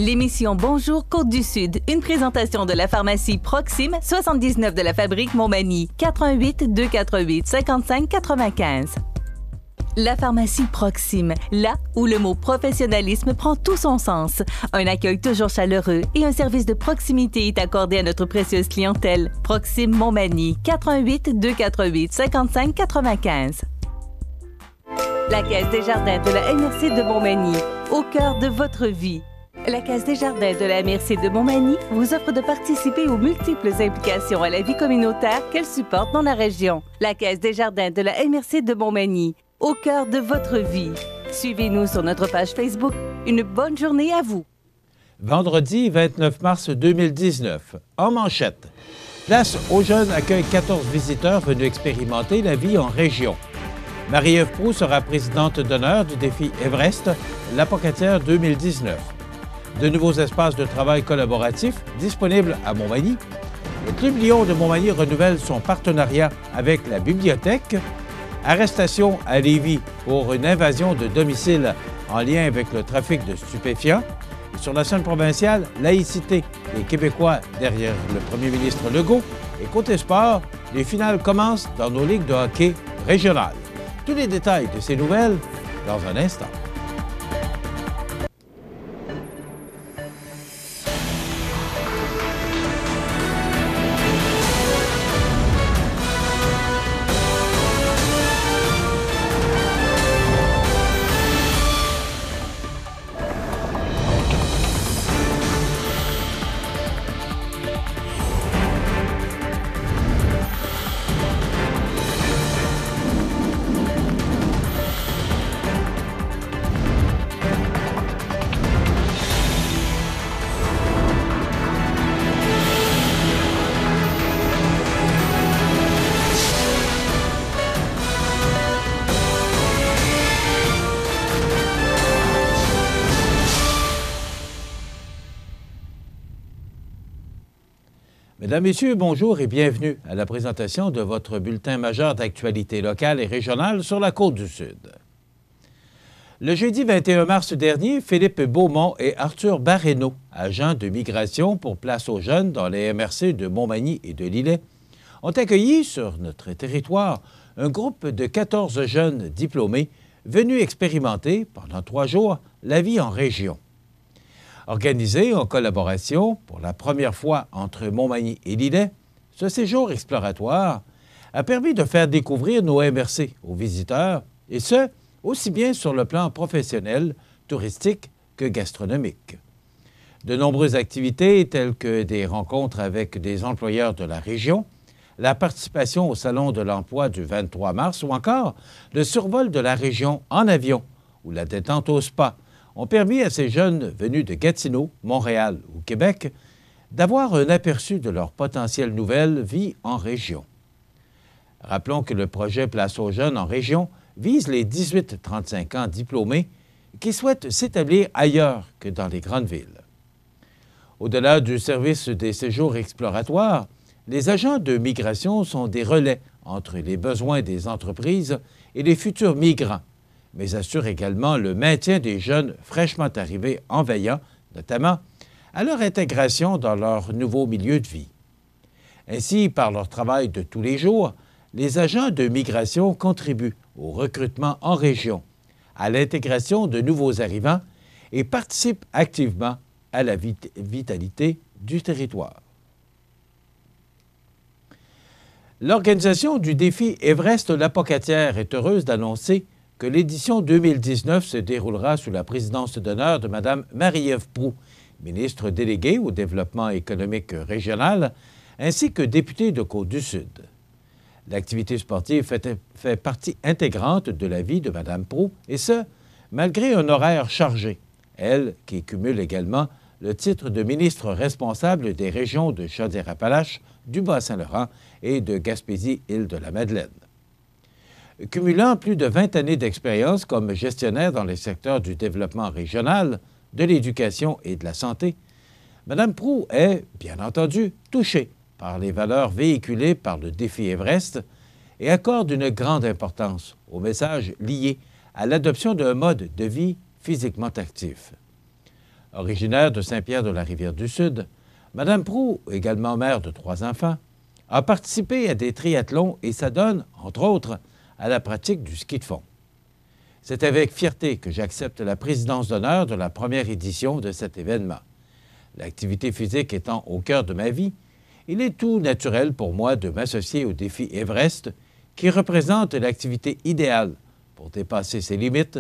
L'émission Bonjour Côte-du-Sud, une présentation de la pharmacie Proxime, 79 de la fabrique Montmagny, 88 248 55 95. La pharmacie Proxime, là où le mot professionnalisme prend tout son sens. Un accueil toujours chaleureux et un service de proximité est accordé à notre précieuse clientèle. Proxime Montmagny, 88 248 55 95. La Caisse des Jardins de la MRC de Montmagny, au cœur de votre vie. La Caisse des Jardins de la MRC de Montmagny vous offre de participer aux multiples implications à la vie communautaire qu'elle supporte dans la région. La Caisse des Jardins de la MRC de Montmagny, au cœur de votre vie. Suivez-nous sur notre page Facebook. Une bonne journée à vous. Vendredi 29 mars 2019, en manchette. Place aux Jeunes accueille 14 visiteurs venus expérimenter la vie en région. Marie-Ève Proulx sera présidente d'honneur du défi Everest, l'Apocatière 2019. De nouveaux espaces de travail collaboratifs disponibles à Montmagny. Le Club Lion de Montmagny renouvelle son partenariat avec la bibliothèque. Arrestation à Lévis pour une invasion de domicile en lien avec le trafic de stupéfiants. Et sur la scène provinciale, laïcité, les Québécois derrière le premier ministre Legault. Et côté sport, les finales commencent dans nos ligues de hockey régionales. Tous les détails de ces nouvelles dans un instant. Mesdames, Messieurs, bonjour et bienvenue à la présentation de votre bulletin majeur d'actualité locale et régionale sur la Côte-du-Sud. Le jeudi 21 mars dernier, Philippe Beaumont et Arthur Barrenaud, agents de migration pour Place aux Jeunes dans les MRC de Montmagny et de Lillet, ont accueilli sur notre territoire un groupe de 14 jeunes diplômés venus expérimenter pendant 3 jours la vie en région. Organisé en collaboration pour la première fois entre Montmagny et Lillet, ce séjour exploratoire a permis de faire découvrir nos MRC aux visiteurs, et ce, aussi bien sur le plan professionnel, touristique que gastronomique. De nombreuses activités telles que des rencontres avec des employeurs de la région, la participation au Salon de l'emploi du 23 mars ou encore le survol de la région en avion ou la détente au spa ont permis à ces jeunes venus de Gatineau, Montréal ou Québec d'avoir un aperçu de leur potentielle nouvelle vie en région. Rappelons que le projet Place aux Jeunes en région vise les 18-35 ans diplômés qui souhaitent s'établir ailleurs que dans les grandes villes. Au-delà du service des séjours exploratoires, les agents de migration sont des relais entre les besoins des entreprises et les futurs migrants, mais assurent également le maintien des jeunes fraîchement arrivés en veillant, notamment, à leur intégration dans leur nouveau milieu de vie. Ainsi, par leur travail de tous les jours, les agents de migration contribuent au recrutement en région, à l'intégration de nouveaux arrivants et participent activement à la vitalité du territoire. L'organisation du défi Everest l'Apocatière est heureuse d'annoncer que l'édition 2019 se déroulera sous la présidence d'honneur de Mme Marie-Ève Proulx, ministre déléguée au développement économique régional, ainsi que députée de Côte-du-Sud. L'activité sportive fait partie intégrante de la vie de Mme Proulx, et ce, malgré un horaire chargé, elle qui cumule également le titre de ministre responsable des régions de Chaudière-Appalaches, du Bas-Saint-Laurent et de Gaspésie-Île-de-la-Madeleine. Cumulant plus de 20 années d'expérience comme gestionnaire dans les secteurs du développement régional, de l'éducation et de la santé, Mme Proulx est, bien entendu, touchée par les valeurs véhiculées par le défi Everest et accorde une grande importance aux messages liés à l'adoption d'un mode de vie physiquement actif. Originaire de Saint-Pierre-de-la-Rivière-du-Sud, Mme Proulx, également mère de 3 enfants, a participé à des triathlons et s'adonne, entre autres, à la pratique du ski de fond. C'est avec fierté que j'accepte la présidence d'honneur de la première édition de cet événement. L'activité physique étant au cœur de ma vie, il est tout naturel pour moi de m'associer au défi Everest, qui représente l'activité idéale pour dépasser ses limites,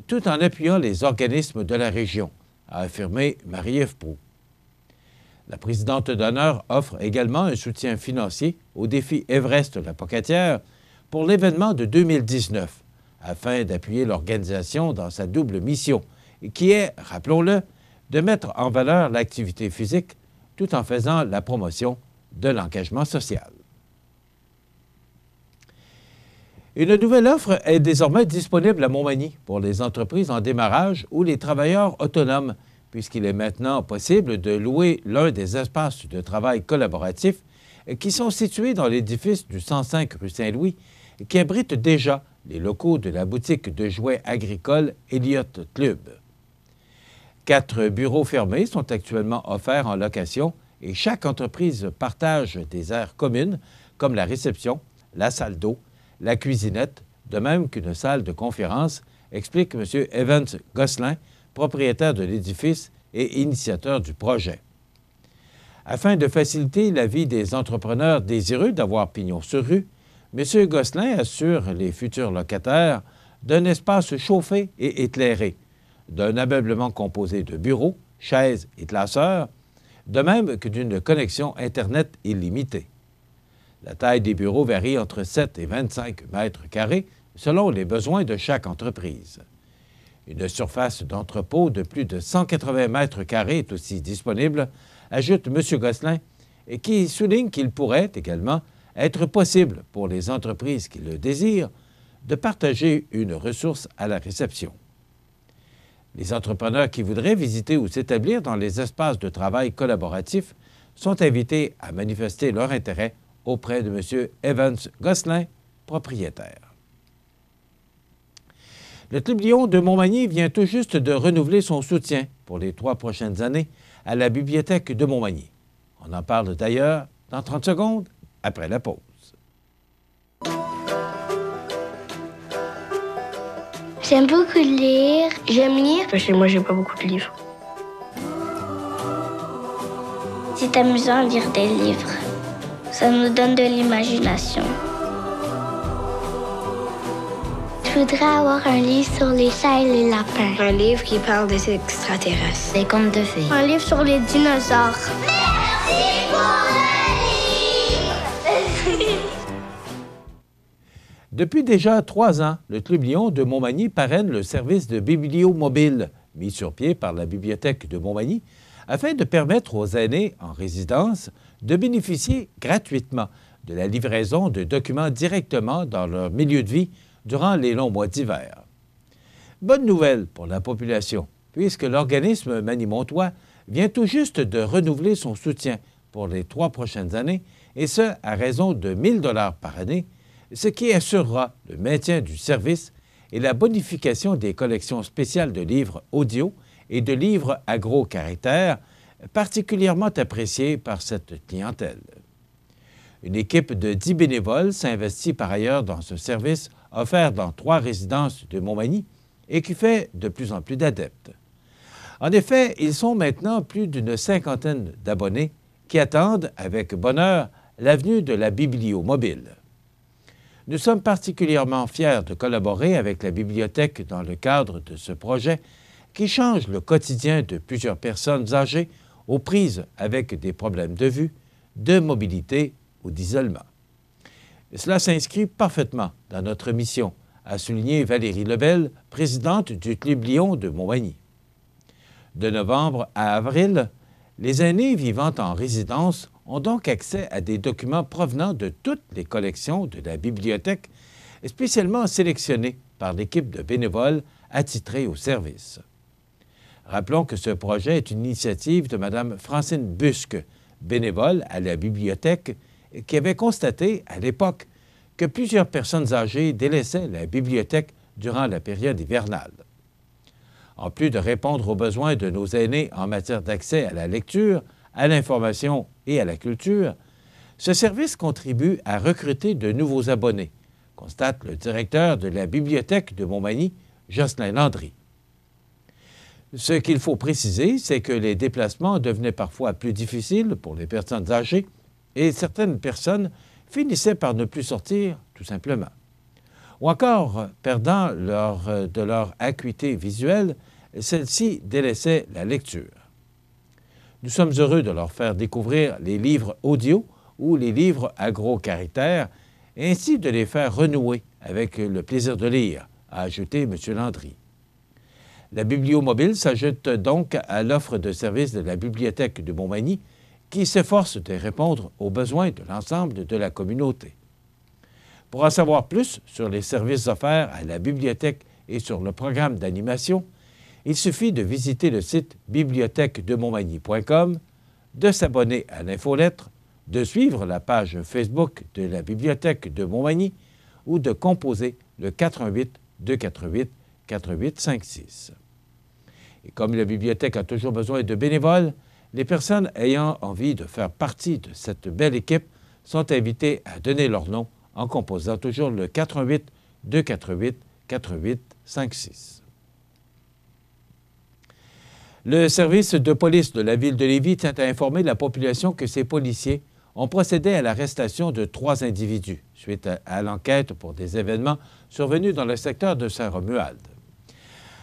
tout en appuyant les organismes de la région, a affirmé Marie-Ève Proulx. La présidente d'honneur offre également un soutien financier au défi Everest-La Pocatière pour l'événement de 2019, afin d'appuyer l'organisation dans sa double mission, qui est, rappelons-le, de mettre en valeur l'activité physique tout en faisant la promotion de l'engagement social. Une nouvelle offre est désormais disponible à Montmagny pour les entreprises en démarrage ou les travailleurs autonomes, puisqu'il est maintenant possible de louer l'un des espaces de travail collaboratifs qui sont situés dans l'édifice du 105 rue Saint-Louis, qui abrite déjà les locaux de la boutique de jouets agricoles Elliott Club. 4 bureaux fermés sont actuellement offerts en location et chaque entreprise partage des aires communes comme la réception, la salle d'eau, la cuisinette, de même qu'une salle de conférence, explique M. Evans Gosselin, propriétaire de l'édifice et initiateur du projet. Afin de faciliter la vie des entrepreneurs désireux d'avoir pignon sur rue, M. Gosselin assure les futurs locataires d'un espace chauffé et éclairé, d'un ameublement composé de bureaux, chaises et classeurs, de même que d'une connexion Internet illimitée. La taille des bureaux varie entre 7 et 25 mètres carrés selon les besoins de chaque entreprise. Une surface d'entrepôt de plus de 180 mètres carrés est aussi disponible, ajoute M. Gosselin, et qui souligne qu'il pourrait également être possible pour les entreprises qui le désirent de partager une ressource à la réception. Les entrepreneurs qui voudraient visiter ou s'établir dans les espaces de travail collaboratifs sont invités à manifester leur intérêt auprès de M. Evans Gosselin, propriétaire. Le Club Lion de Montmagny vient tout juste de renouveler son soutien pour les 3 prochaines années à la Bibliothèque de Montmagny. On en parle d'ailleurs dans 30 secondes après la pause. J'aime beaucoup lire. J'aime lire. Chez moi, j'ai pas beaucoup de livres. C'est amusant de lire des livres. Ça nous donne de l'imagination. Je voudrais avoir un livre sur les chats et les lapins. Un livre qui parle des extraterrestres. Des contes de fées. Un livre sur les dinosaures. Merci pour le livre! Depuis déjà 3 ans, le Club Lion de Montmagny parraine le service de bibliomobile mis sur pied par la Bibliothèque de Montmagny afin de permettre aux aînés en résidence de bénéficier gratuitement de la livraison de documents directement dans leur milieu de vie durant les longs mois d'hiver. Bonne nouvelle pour la population, puisque l'organisme Manimontois vient tout juste de renouveler son soutien pour les 3 prochaines années, et ce, à raison de 1 000 $ par année, ce qui assurera le maintien du service et la bonification des collections spéciales de livres audio et de livres à gros caractères, particulièrement appréciés par cette clientèle. Une équipe de 10 bénévoles s'investit par ailleurs dans ce service offert dans 3 résidences de Montmagny et qui fait de plus en plus d'adeptes. En effet, ils sont maintenant plus d'une 50aine d'abonnés qui attendent avec bonheur l'avenue de la bibliomobile. Nous sommes particulièrement fiers de collaborer avec la bibliothèque dans le cadre de ce projet qui change le quotidien de plusieurs personnes âgées aux prises avec des problèmes de vue, de mobilité ou d'isolement. Cela s'inscrit parfaitement dans notre mission, a souligné Valérie Lebel, présidente du Club Lion de Montmagny. De novembre à avril, les aînés vivant en résidence ont donc accès à des documents provenant de toutes les collections de la bibliothèque, spécialement sélectionnés par l'équipe de bénévoles attitrés au service. Rappelons que ce projet est une initiative de Mme Francine Busque, bénévole à la bibliothèque, qui avait constaté à l'époque que plusieurs personnes âgées délaissaient la bibliothèque durant la période hivernale. En plus de répondre aux besoins de nos aînés en matière d'accès à la lecture, à l'information et à la culture, ce service contribue à recruter de nouveaux abonnés, constate le directeur de la Bibliothèque de Montmagny, Jocelyn Landry. Ce qu'il faut préciser, c'est que les déplacements devenaient parfois plus difficiles pour les personnes âgées et certaines personnes finissaient par ne plus sortir, tout simplement. Ou encore, perdant de leur acuité visuelle, celle-ci délaissait la lecture. Nous sommes heureux de leur faire découvrir les livres audio ou les livres à gros caractères, et ainsi de les faire renouer avec le plaisir de lire, a ajouté M. Landry. La bibliomobile s'ajoute donc à l'offre de services de la Bibliothèque de Montmagny, qui s'efforce de répondre aux besoins de l'ensemble de la communauté. Pour en savoir plus sur les services offerts à la bibliothèque et sur le programme d'animation, il suffit de visiter le site bibliothèquedemontmagny.com, de s'abonner à l'infolettre, de suivre la page Facebook de la Bibliothèque de Montmagny ou de composer le 418-248-4856. Et comme la bibliothèque a toujours besoin de bénévoles, les personnes ayant envie de faire partie de cette belle équipe sont invitées à donner leur nom en composant toujours le 418-248-4856. Le service de police de la ville de Lévis tient à informer la population que ses policiers ont procédé à l'arrestation de 3 individus suite à l'enquête pour des événements survenus dans le secteur de Saint-Romuald.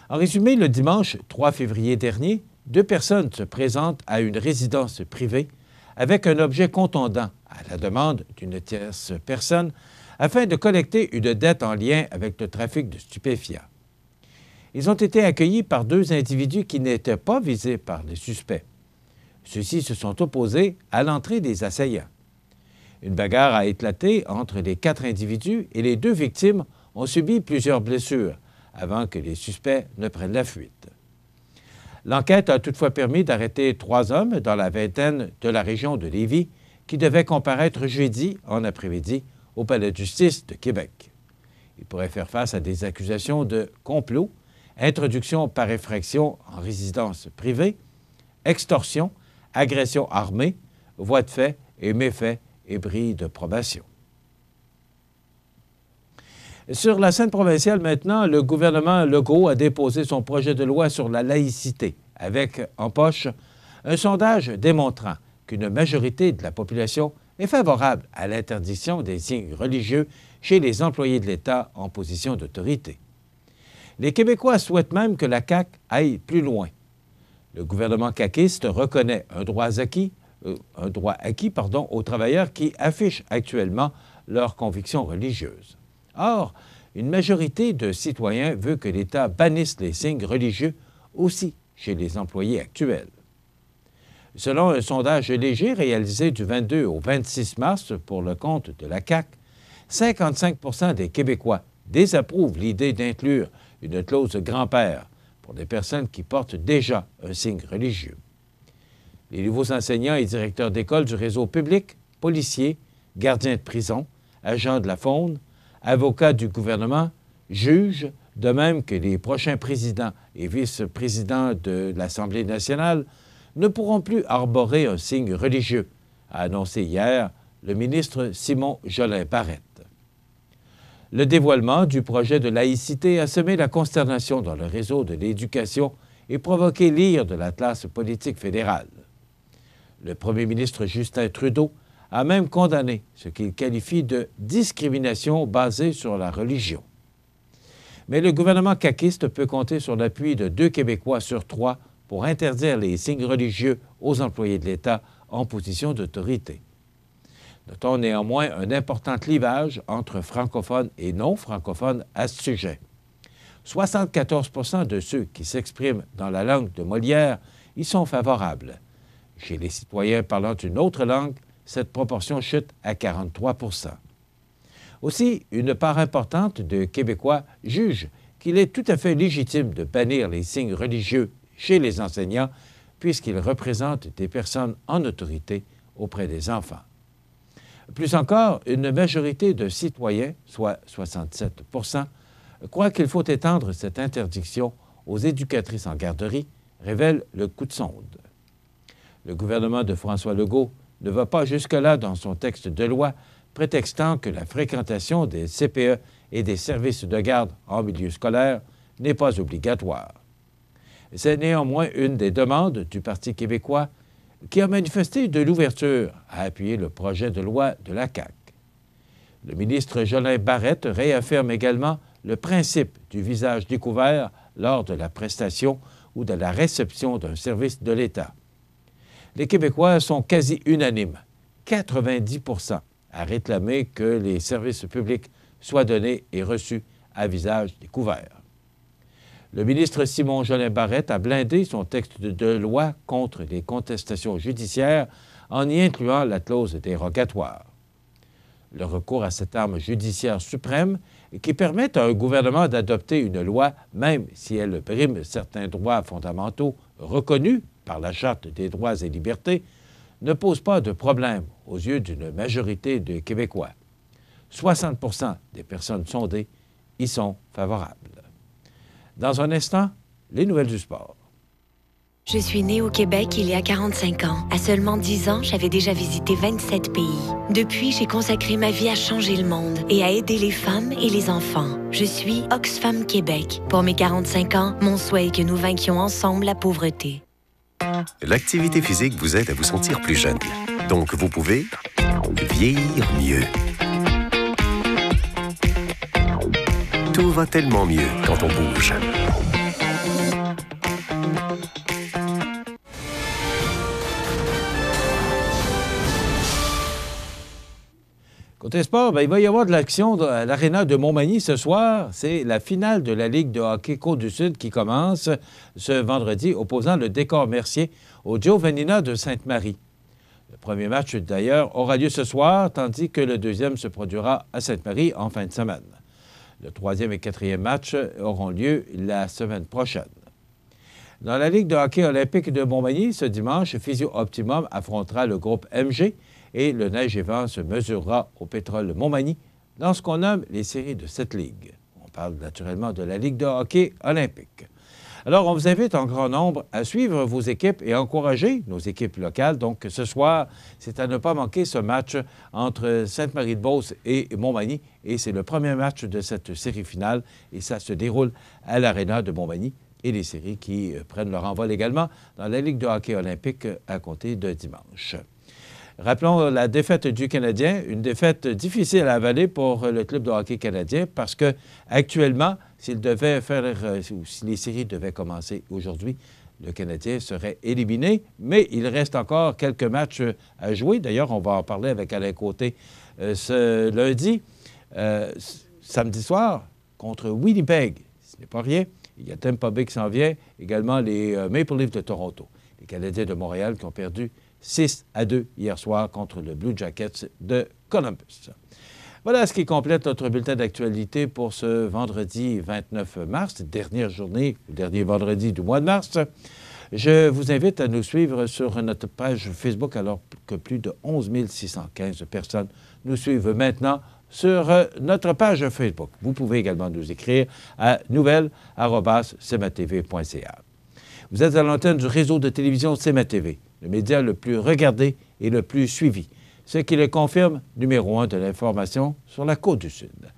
En résumé, le dimanche 3 février dernier, 2 personnes se présentent à une résidence privée avec un objet contondant à la demande d'une tierce personne afin de collecter une dette en lien avec le trafic de stupéfiants. Ils ont été accueillis par 2 individus qui n'étaient pas visés par les suspects. Ceux-ci se sont opposés à l'entrée des assaillants. Une bagarre a éclaté entre les 4 individus et les 2 victimes ont subi plusieurs blessures avant que les suspects ne prennent la fuite. L'enquête a toutefois permis d'arrêter 3 hommes dans la vingtaine de la région de Lévis qui devaient comparaître jeudi en après-midi au Palais de justice de Québec. Ils pourraient faire face à des accusations de complot, introduction par effraction en résidence privée, extorsion, agression armée, voies de fait et méfaits et bris de probation. Sur la scène provinciale maintenant, le gouvernement Legault a déposé son projet de loi sur la laïcité, avec en poche un sondage démontrant qu'une majorité de la population est favorable à l'interdiction des signes religieux chez les employés de l'État en position d'autorité. Les Québécois souhaitent même que la CAQ aille plus loin. Le gouvernement caquiste reconnaît un droit acquis aux travailleurs qui affichent actuellement leurs convictions religieuses. Or, une majorité de citoyens veut que l'État bannisse les signes religieux aussi chez les employés actuels. Selon un sondage léger réalisé du 22 au 26 mars pour le compte de la CAQ, 55 des Québécois désapprouvent l'idée d'inclure une clause grand-père pour des personnes qui portent déjà un signe religieux. Les nouveaux enseignants et directeurs d'école du réseau public, policiers, gardiens de prison, agents de la faune, avocats du gouvernement, juges, de même que les prochains présidents et vice-présidents de l'Assemblée nationale, ne pourront plus arborer un signe religieux, a annoncé hier le ministre Simon Jolin-Barrette. Le dévoilement du projet de laïcité a semé la consternation dans le réseau de l'éducation et provoqué l'ire de la classe politique fédérale. Le premier ministre Justin Trudeau a même condamné ce qu'il qualifie de discrimination basée sur la religion. Mais le gouvernement caquiste peut compter sur l'appui de 2 Québécois sur 3 pour interdire les signes religieux aux employés de l'État en position d'autorité. Notons néanmoins un important clivage entre francophones et non-francophones à ce sujet. 74 % de ceux qui s'expriment dans la langue de Molière y sont favorables. Chez les citoyens parlant une autre langue, cette proportion chute à 43 %. Aussi, une part importante de Québécois jugent qu'il est tout à fait légitime de bannir les signes religieux chez les enseignants puisqu'ils représentent des personnes en autorité auprès des enfants. Plus encore, une majorité de citoyens, soit 67 %, croient qu'il faut étendre cette interdiction aux éducatrices en garderie, révèle le coup de sonde. Le gouvernement de François Legault ne va pas jusque-là dans son texte de loi, prétextant que la fréquentation des CPE et des services de garde en milieu scolaire n'est pas obligatoire. C'est néanmoins une des demandes du Parti québécois qui a manifesté de l'ouverture à appuyer le projet de loi de la CAQ. Le ministre Jolin Barrette réaffirme également le principe du visage découvert lors de la prestation ou de la réception d'un service de l'État. Les Québécois sont quasi unanimes, 90 %, à réclamer que les services publics soient donnés et reçus à visage découvert. Le ministre Simon Jolin Barrette a blindé son texte de loi contre les contestations judiciaires en y incluant la clause dérogatoire. Le recours à cette arme judiciaire suprême qui permet à un gouvernement d'adopter une loi, même si elle brime certains droits fondamentaux reconnus par la Charte des droits et libertés, ne pose pas de problème aux yeux d'une majorité de Québécois. 60 % des personnes sondées y sont favorables. Dans un instant, les nouvelles du sport. Je suis née au Québec il y a 45 ans. À seulement 10 ans, j'avais déjà visité 27 pays. Depuis, j'ai consacré ma vie à changer le monde et à aider les femmes et les enfants. Je suis Oxfam Québec. Pour mes 45 ans, mon souhait est que nous vainquions ensemble la pauvreté. L'activité physique vous aide à vous sentir plus jeune. Donc, vous pouvez vieillir mieux. Tout va tellement mieux quand on bouge. Côté sport, il va y avoir de l'action à l'Aréna de Montmagny ce soir. C'est la finale de la Ligue de hockey Côte-du-Sud qui commence ce vendredi, opposant le Décor Mercier au Giovannina de Sainte-Marie. Le premier match, d'ailleurs, aura lieu ce soir, tandis que le deuxième se produira à Sainte-Marie en fin de semaine. Le troisième et quatrième match auront lieu la semaine prochaine. Dans la Ligue de hockey olympique de Montmagny, ce dimanche, Physio Optimum affrontera le groupe MG et le Neige et Vent se mesurera au Pétrole Montmagny dans ce qu'on nomme les séries de cette ligue. On parle naturellement de la Ligue de hockey olympique. Alors, on vous invite en grand nombre à suivre vos équipes et à encourager nos équipes locales. Donc, ce soir, c'est à ne pas manquer ce match entre Sainte-Marie-de-Beauce et Montmagny. Et c'est le premier match de cette série finale. Et ça se déroule à l'Aréna de Montmagny. Et les séries qui prennent leur envol également dans la Ligue de hockey olympique à compter de dimanche. Rappelons la défaite du Canadien, une défaite difficile à avaler pour le club de hockey canadien parce que actuellement, s'il devait faire ou si les séries devaient commencer aujourd'hui, le Canadien serait éliminé, mais il reste encore quelques matchs à jouer. D'ailleurs, on va en parler avec Alain Côté ce lundi, samedi soir, contre Winnipeg. Ce n'est pas rien. Il y a Tampa Bay qui s'en vient, également les Maple Leafs de Toronto. Les Canadiens de Montréal qui ont perdu 6-2 hier soir contre le Blue Jackets de Columbus. Voilà ce qui complète notre bulletin d'actualité pour ce vendredi 29 mars, dernière journée, dernier vendredi du mois de mars. Je vous invite à nous suivre sur notre page Facebook alors que plus de 11 615 personnes nous suivent maintenant sur notre page Facebook. Vous pouvez également nous écrire à nouvelles@cmatv.ca. Vous êtes à l'antenne du réseau de télévision CMA-TV, le média le plus regardé et le plus suivi, ce qui le confirme numéro 1 de l'information sur la Côte-du-Sud.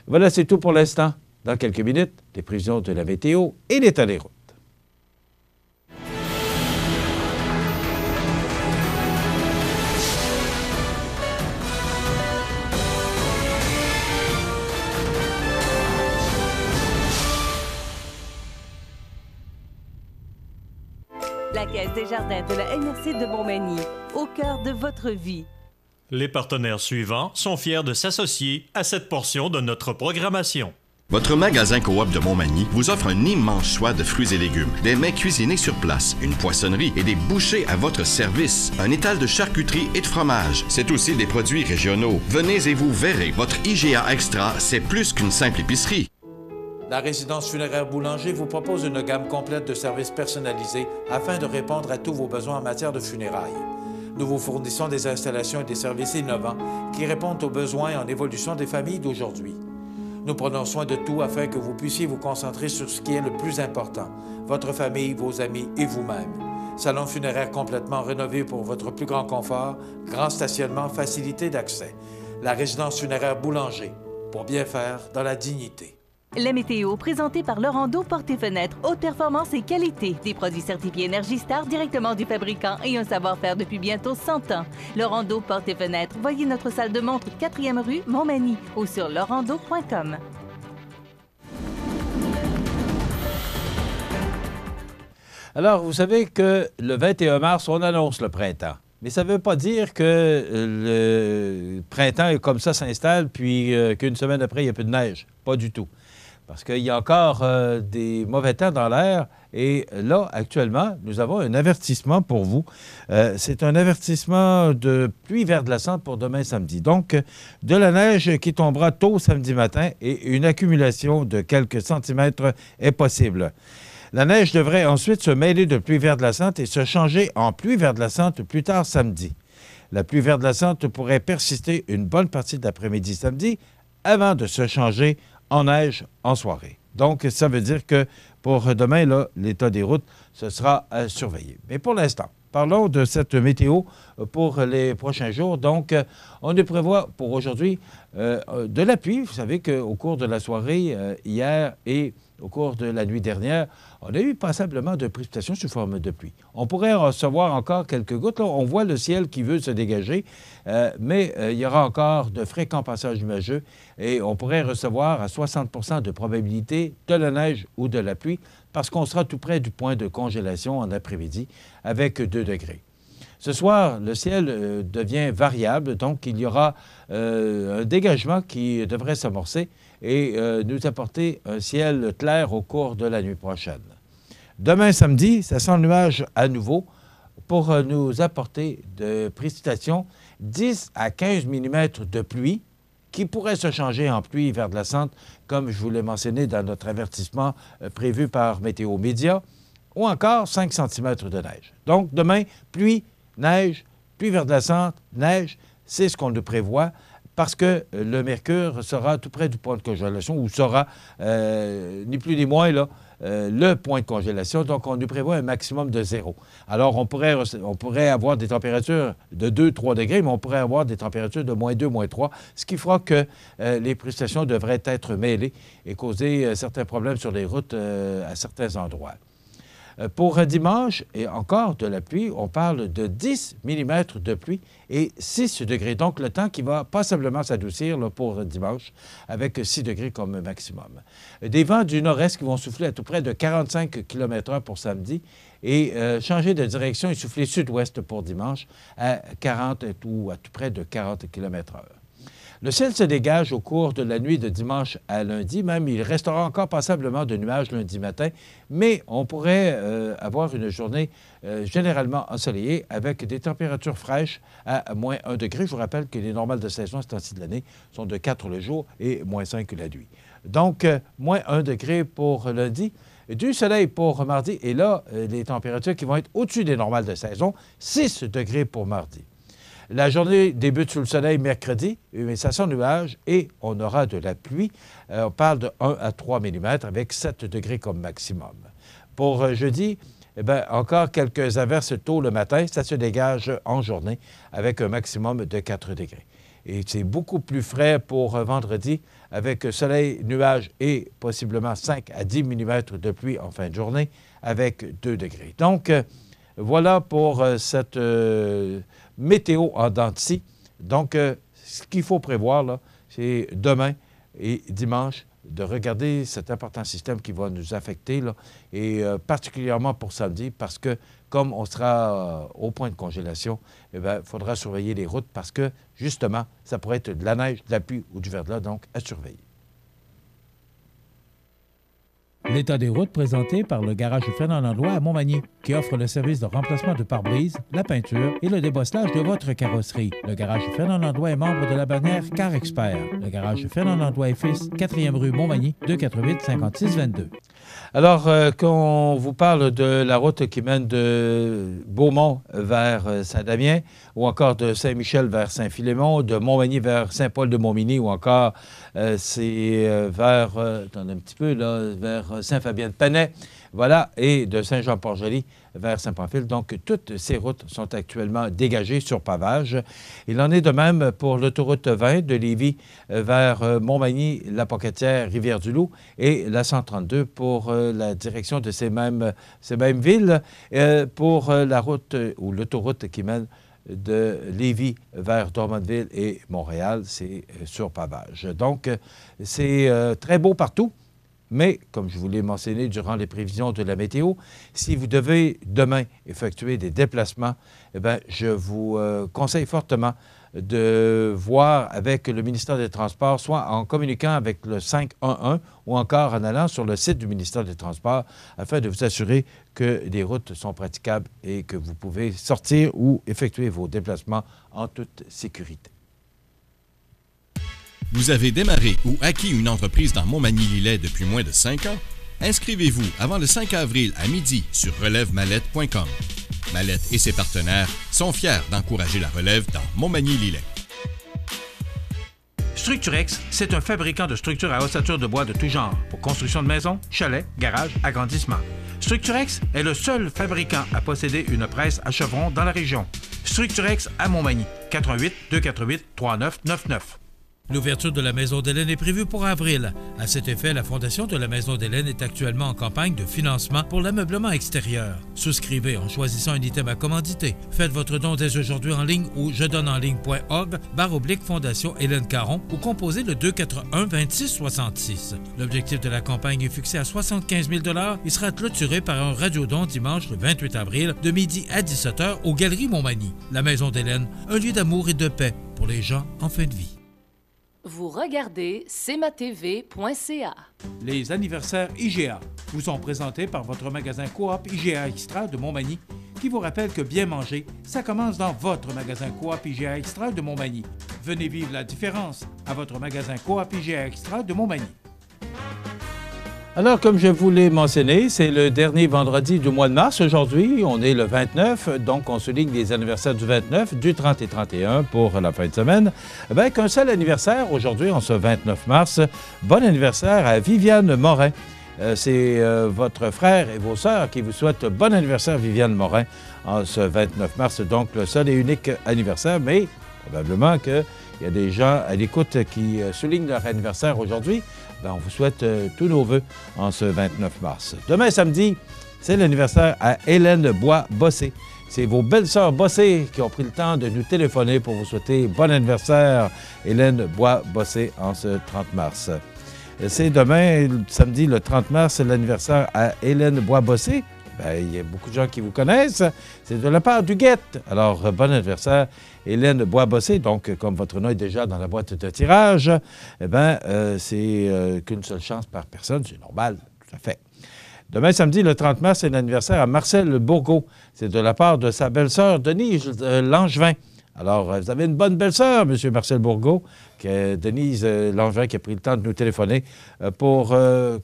Voilà, c'est tout pour l'instant. Dans quelques minutes, les prévisions de la météo et l'état des routes. La Caisse des jardins de la MRC de Montmagny, au cœur de votre vie. Les partenaires suivants sont fiers de s'associer à cette portion de notre programmation. Votre magasin Coop de Montmagny vous offre un immense choix de fruits et légumes, des mets cuisinés sur place, une poissonnerie et des bouchers à votre service, un étal de charcuterie et de fromage. C'est aussi des produits régionaux. Venez et vous verrez, votre IGA Extra, c'est plus qu'une simple épicerie. La résidence funéraire Boulanger vous propose une gamme complète de services personnalisés afin de répondre à tous vos besoins en matière de funérailles. Nous vous fournissons des installations et des services innovants qui répondent aux besoins en évolution des familles d'aujourd'hui. Nous prenons soin de tout afin que vous puissiez vous concentrer sur ce qui est le plus important, votre famille, vos amis et vous-même. Salon funéraire complètement rénové pour votre plus grand confort, grand stationnement, facilité d'accès. La résidence funéraire Boulanger, pour bien faire dans la dignité. La météo, présentée par Lorando Portes et Fenêtres, haute performance et qualité. Des produits certifiés Énergie Star directement du fabricant et un savoir-faire depuis bientôt 100 ans. Lorando Portes et Fenêtres, voyez notre salle de montre 4e rue Montmagny ou sur lorando.com. Alors, vous savez que le 21 mars, on annonce le printemps. Mais ça ne veut pas dire que le printemps comme ça s'installe, puis qu'une semaine après, il n'y a plus de neige. Pas du tout. Parce qu'il y a encore des mauvais temps dans l'air. Et là, actuellement, nous avons un avertissement pour vous. C'est un avertissement de pluie verglaçante pour demain samedi. Donc, de la neige qui tombera tôt samedi matin et une accumulation de quelques centimètres est possible. La neige devrait ensuite se mêler de pluie verglaçante et se changer en pluie verglaçante plus tard samedi. La pluie verglaçante pourrait persister une bonne partie de l'après-midi samedi avant de se changer en neige en soirée. Donc, ça veut dire que pour demain, là, l'état des routes, ce sera à surveiller. Mais pour l'instant, parlons de cette météo pour les prochains jours. Donc, on ne prévoit pour aujourd'hui de la pluie. Vous savez qu'au cours de la soirée, hier et au cours de la nuit dernière, on a eu passablement de précipitations sous forme de pluie. On pourrait recevoir encore quelques gouttes. Là, on voit le ciel qui veut se dégager, mais il y aura encore de fréquents passages nuageux et on pourrait recevoir à 60 % de probabilité de la neige ou de la pluie parce qu'on sera tout près du point de congélation en après-midi avec 2 degrés. Ce soir, le ciel devient variable, donc il y aura un dégagement qui devrait s'amorcer et nous apporter un ciel clair au cours de la nuit prochaine. Demain samedi, ça sent le nuage à nouveau pour nous apporter de précipitations 10 à 15 mm de pluie qui pourrait se changer en pluie verglaçante, comme je vous l'ai mentionné dans notre avertissement prévu par Météo Média, ou encore 5 cm de neige. Donc demain, pluie, neige, pluie verglaçante, neige, c'est ce qu'on nous prévoit parce que le mercure sera tout près du point de congélation ou sera, ni plus ni moins, là, le point de congélation. Donc, on nous prévoit un maximum de 0. Alors, on pourrait avoir des températures de 2-3 degrés, mais on pourrait avoir des températures de -2, -3, ce qui fera que les précipitations devraient être mêlées et causer certains problèmes sur les routes à certains endroits. Pour dimanche, et encore de la pluie, on parle de 10 mm de pluie et 6 degrés. Donc, le temps qui va passablement s'adoucir pour dimanche, avec 6 degrés comme maximum. Des vents du nord-est qui vont souffler à tout près de 45 km/h pour samedi et changer de direction et souffler sud-ouest pour dimanche à 40 ou à tout près de 40 km/h. Le ciel se dégage au cours de la nuit de dimanche à lundi. Même, il restera encore passablement de nuages lundi matin, mais on pourrait avoir une journée généralement ensoleillée avec des températures fraîches à -1 degré. Je vous rappelle que les normales de saison à ce temps-ci de l'année sont de 4 le jour et -5 la nuit. Donc, -1 degré pour lundi. Du soleil pour mardi. Et là, les températures qui vont être au-dessus des normales de saison, 6 degrés pour mardi. La journée débute sous le soleil mercredi, mais ça sent nuage et on aura de la pluie. On parle de 1 à 3 mm avec 7 degrés comme maximum. Pour jeudi, eh bien, encore quelques averses tôt le matin. Ça se dégage en journée avec un maximum de 4 degrés. Et c'est beaucoup plus frais pour vendredi avec soleil, nuages et possiblement 5 à 10 mm de pluie en fin de journée avec 2 degrés. Donc, voilà pour cette météo en dents de scie. Donc, ce qu'il faut prévoir, là, c'est demain et dimanche de regarder cet important système qui va nous affecter, là, et particulièrement pour samedi, parce que comme on sera au point de congélation, eh bien, il faudra surveiller les routes parce que, justement, ça pourrait être de la neige, de la pluie ou du verglas, donc à surveiller. L'état des routes présenté par le garage Fernand Landlois à Montmagny, qui offre le service de remplacement de pare-brise, la peinture et le débosselage de votre carrosserie. Le garage Fernand Landlois est membre de la bannière Car Expert. Le garage Fernand Landlois et Fils, 4e rue Montmagny, 248-5622. Alors, qu'on vous parle de la route qui mène de Beaumont vers Saint-Damien, ou encore de Saint-Michel vers Saint-Philémon, de Montmagny vers Saint-Paul-de-Montmagny, ou encore vers, attendez un petit peu, là, vers Saint-Fabien-de-Panay, voilà, et de Saint-Jean-Port-Joli vers Saint-Pamphile. Donc, toutes ces routes sont actuellement dégagées sur pavage. Il en est de même pour l'autoroute 20 de Lévis vers Montmagny, La Pocatière, Rivière-du-Loup et la 132 pour la direction de ces mêmes villes. Pour la route ou l'autoroute qui mène de Lévis vers Drummondville et Montréal, c'est sur pavage. Donc, c'est très beau partout. Mais, comme je vous l'ai mentionné durant les prévisions de la météo, si vous devez demain effectuer des déplacements, eh bien, je vous conseille fortement de voir avec le ministère des Transports, soit en communiquant avec le 511 ou encore en allant sur le site du ministère des Transports afin de vous assurer que les routes sont praticables et que vous pouvez sortir ou effectuer vos déplacements en toute sécurité. Vous avez démarré ou acquis une entreprise dans Montmagny-Lillet depuis moins de 5 ans? Inscrivez-vous avant le 5 avril à midi sur relèvemallette.com. Mallette et ses partenaires sont fiers d'encourager la relève dans Montmagny-Lillet. Structurex, c'est un fabricant de structures à ossature de bois de tout genre pour construction de maisons, chalets, garages, agrandissements. Structurex est le seul fabricant à posséder une presse à chevrons dans la région. Structurex à Montmagny, 88 248 3999. L'ouverture de la Maison d'Hélène est prévue pour avril. À cet effet, la Fondation de la Maison d'Hélène est actuellement en campagne de financement pour l'ameublement extérieur. Souscrivez en choisissant un item à commanditer. Faites votre don dès aujourd'hui en ligne ou jedonenligne.org/Fondation Hélène Caron ou composez le 241-2666. L'objectif de la campagne est fixé à 75 000 $ et sera clôturé par un radiodon dimanche le 28 avril de midi à 17h aux Galeries Montmagny. La Maison d'Hélène, un lieu d'amour et de paix pour les gens en fin de vie. Vous regardez cmatv.ca. Les anniversaires IGA vous sont présentés par votre magasin Coop IGA Extra de Montmagny, qui vous rappelle que bien manger, ça commence dans votre magasin Coop IGA Extra de Montmagny. Venez vivre la différence à votre magasin Coop IGA Extra de Montmagny. Alors, comme je vous l'ai mentionné, c'est le dernier vendredi du mois de mars aujourd'hui. On est le 29, donc on souligne les anniversaires du 29, du 30 et 31 pour la fin de semaine. Bien, qu'un seul anniversaire aujourd'hui, en ce 29 mars. Bon anniversaire à Viviane Morin. C'est votre frère et vos sœurs qui vous souhaitent bon anniversaire, Viviane Morin, en ce 29 mars. Donc, le seul et unique anniversaire, mais probablement qu'il y a des gens à l'écoute qui soulignent leur anniversaire aujourd'hui. Bien, on vous souhaite tous nos vœux en ce 29 mars. Demain, samedi, c'est l'anniversaire à Hélène Bois-Bossé. C'est vos belles-sœurs Bossé qui ont pris le temps de nous téléphoner pour vous souhaiter bon anniversaire, Hélène Bois-Bossé, en ce 30 mars. C'est demain, samedi, le 30 mars, c'est l'anniversaire à Hélène Bois-Bossé. Bien, il y a beaucoup de gens qui vous connaissent. C'est de la part du Guette. Alors, bon anniversaire, Hélène Bois-Bossé. Donc, comme votre nom est déjà dans la boîte de tirage, eh bien, c'est qu'une seule chance par personne. C'est normal, tout à fait. Demain, samedi, le 30 mars, c'est l'anniversaire à Marcel Bourgault. C'est de la part de sa belle-sœur, Denise Langevin. Alors, vous avez une bonne belle-sœur, M. Marcel Bourgault, Denise Langevin, qui a pris le temps de nous téléphoner pour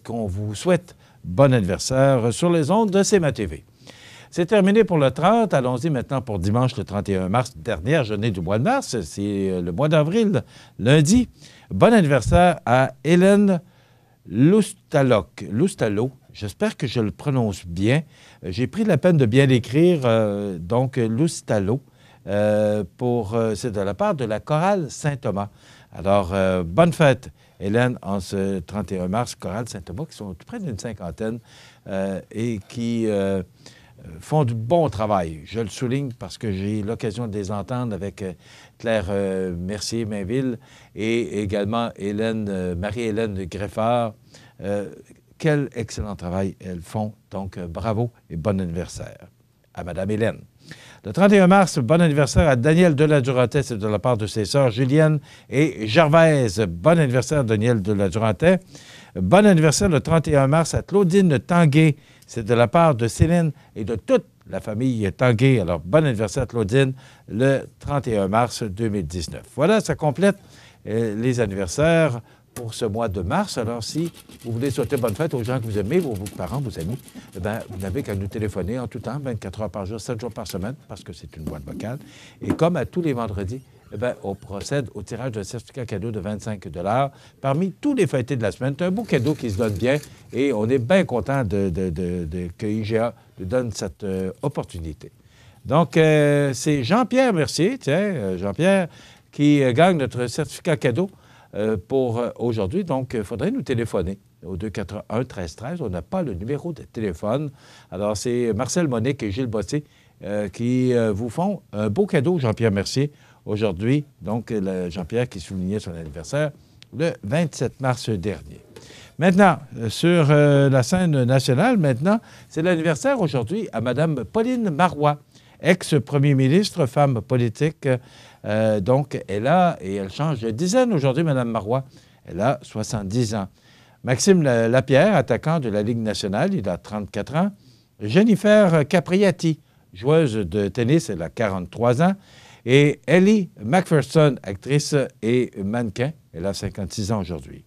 qu'on vous souhaite bon anniversaire sur les ondes de CMA-TV. C'est terminé pour le 30. Allons-y maintenant pour dimanche, le 31 mars, dernière journée du mois de mars. C'est le mois d'avril, lundi. Bon anniversaire à Hélène Loustalo. J'espère que je le prononce bien. J'ai pris la peine de bien l'écrire, donc Loustalo, c'est de la part de la chorale Saint-Thomas. Alors, bonne fête, Hélène, en ce 31 mars, chorale Saint-Thomas, qui sont tout près d'une cinquantaine et qui font du bon travail. Je le souligne parce que j'ai eu l'occasion de les entendre avec Claire Mercier-Mainville et également Marie-Hélène Greffard. Quel excellent travail elles font. Donc, bravo et bon anniversaire à Mme Hélène. Le 31 mars, bon anniversaire à Daniel Deladurantais, c'est de la part de ses sœurs Julienne et Gervaise. Bon anniversaire, Daniel Deladurantais. Bon anniversaire le 31 mars à Claudine Tanguay. C'est de la part de Céline et de toute la famille Tanguay. Alors, bon anniversaire Claudine le 31 mars 2019. Voilà, ça complète les anniversaires pour ce mois de mars. Alors, si vous voulez souhaiter bonne fête aux gens que vous aimez, vos parents, vos amis, eh bien, vous n'avez qu'à nous téléphoner en tout temps, 24 heures par jour, 7 jours par semaine, parce que c'est une boîte vocale. Et comme à tous les vendredis, eh bien, on procède au tirage d'un certificat cadeau de 25 $ parmi tous les fêtés de la semaine. C'est un beau cadeau qui se donne bien et on est bien content que IGA nous donne cette opportunité. Donc, c'est Jean-Pierre Mercier, Jean-Pierre, qui gagne notre certificat cadeau pour aujourd'hui. Donc, il faudrait nous téléphoner au 281-1313. On n'a pas le numéro de téléphone. Alors, c'est Marcel Monique et Gilles Bossé qui vous font un beau cadeau, Jean-Pierre Mercier, aujourd'hui. Donc, Jean-Pierre qui soulignait son anniversaire le 27 mars dernier. Maintenant, sur la scène nationale, c'est l'anniversaire aujourd'hui à Mme Pauline Marois, ex-premier ministre, femme politique. Donc, elle change de dizaine aujourd'hui, Mme Marois. Elle a 70 ans. Maxime Lapierre, attaquant de la Ligue nationale, il a 34 ans. Jennifer Capriati, joueuse de tennis, elle a 43 ans. Et Ellie Macpherson, actrice et mannequin, elle a 56 ans aujourd'hui.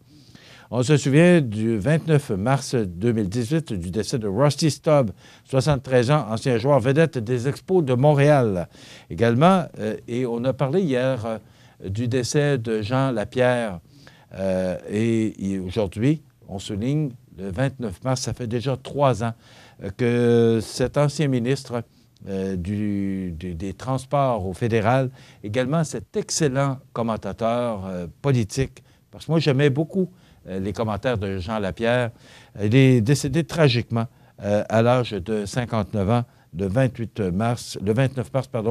On se souvient du 29 mars 2018 du décès de Rusty Stubb, 73 ans, ancien joueur vedette des Expos de Montréal. Également, et on a parlé hier du décès de Jean Lapierre. Et aujourd'hui, on souligne le 29 mars, ça fait déjà 3 ans que cet ancien ministre des Transports au fédéral, également cet excellent commentateur politique, parce que moi j'aimais beaucoup les commentaires de Jean Lapierre. Il est décédé tragiquement à l'âge de 59 ans, le 29 mars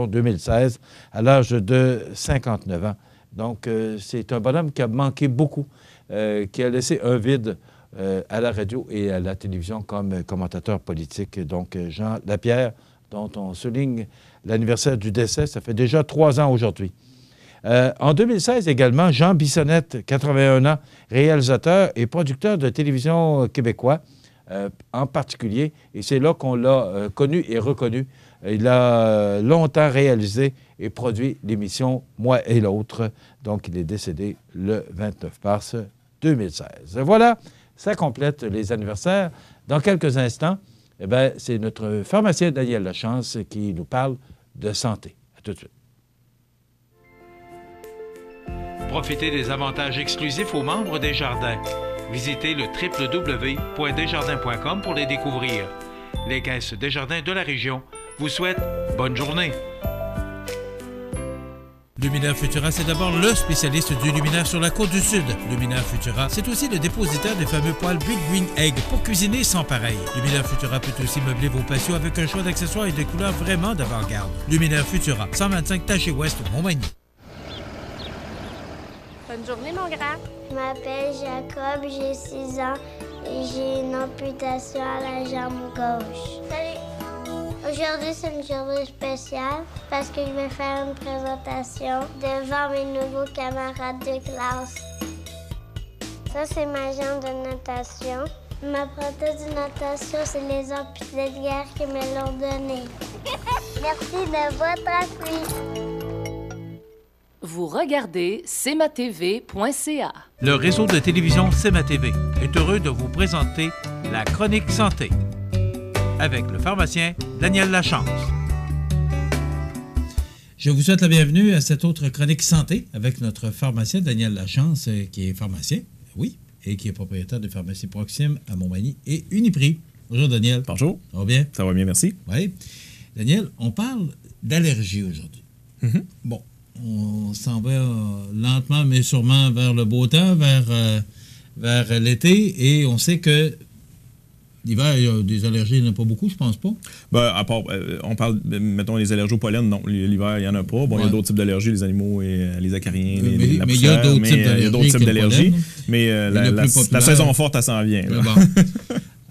2016, à l'âge de 59 ans. Donc, c'est un bonhomme qui a manqué beaucoup, qui a laissé un vide à la radio et à la télévision comme commentateur politique. Donc, Jean Lapierre, dont on souligne l'anniversaire du décès, ça fait déjà 3 ans aujourd'hui. En 2016 également, Jean Bissonnette, 81 ans, réalisateur et producteur de télévision québécois en particulier. Et c'est là qu'on l'a connu et reconnu. Il a longtemps réalisé et produit l'émission Moi et l'autre. Donc, il est décédé le 29 mars 2016. Voilà, ça complète les anniversaires. Dans quelques instants, c'est notre pharmacien Daniel Lachance qui nous parle de santé. À tout de suite. Profitez des avantages exclusifs aux membres des Jardins. Visitez le www.desjardins.com pour les découvrir. Les caisses Desjardins de la région vous souhaitent bonne journée. Luminaire Futura, c'est d'abord le spécialiste du luminaire sur la côte du Sud. Luminaire Futura, c'est aussi le dépositaire des fameux poêles Big Green Egg pour cuisiner sans pareil. Luminaire Futura peut aussi meubler vos patios avec un choix d'accessoires et de couleurs vraiment d'avant-garde. Luminaire Futura, 125 Taché Ouest, Montmagny. Bonne journée, mon grand. Je m'appelle Jacob, j'ai 6 ans et j'ai une amputation à la jambe gauche. Salut! Aujourd'hui, c'est une journée spéciale parce que je vais faire une présentation devant mes nouveaux camarades de classe. Ça, c'est ma jambe de natation. Ma prothèse de natation, c'est les amputés de guerre qui me l'ont donnée. Merci de votre appui. Vous regardez cmatv.ca. Le réseau de télévision CMA-TV est heureux de vous présenter la Chronique Santé avec le pharmacien Daniel Lachance. Je vous souhaite la bienvenue à cette autre Chronique Santé avec notre pharmacien Daniel Lachance, qui est pharmacien, oui, et qui est propriétaire de Pharmacie Proxime à Montmagny et Uniprix. Bonjour Daniel. Bonjour. Ça va bien? Ça va bien, merci. Oui. Daniel, on parle d'allergie aujourd'hui. Mm-hmm. Bon. On s'en va lentement, mais sûrement vers le beau temps, vers l'été. Et on sait que l'hiver, il y a des allergies, il n'y en a pas beaucoup, je pense pas. Ben, à part, on parle, mettons, les allergies au pollen, non. L'hiver, il n'y en a pas. Bon, il y a d'autres types d'allergies, les animaux, et les acariens, la poussière. Mais il y a d'autres types d'allergies. Mais la saison forte, elle s'en vient. Bon.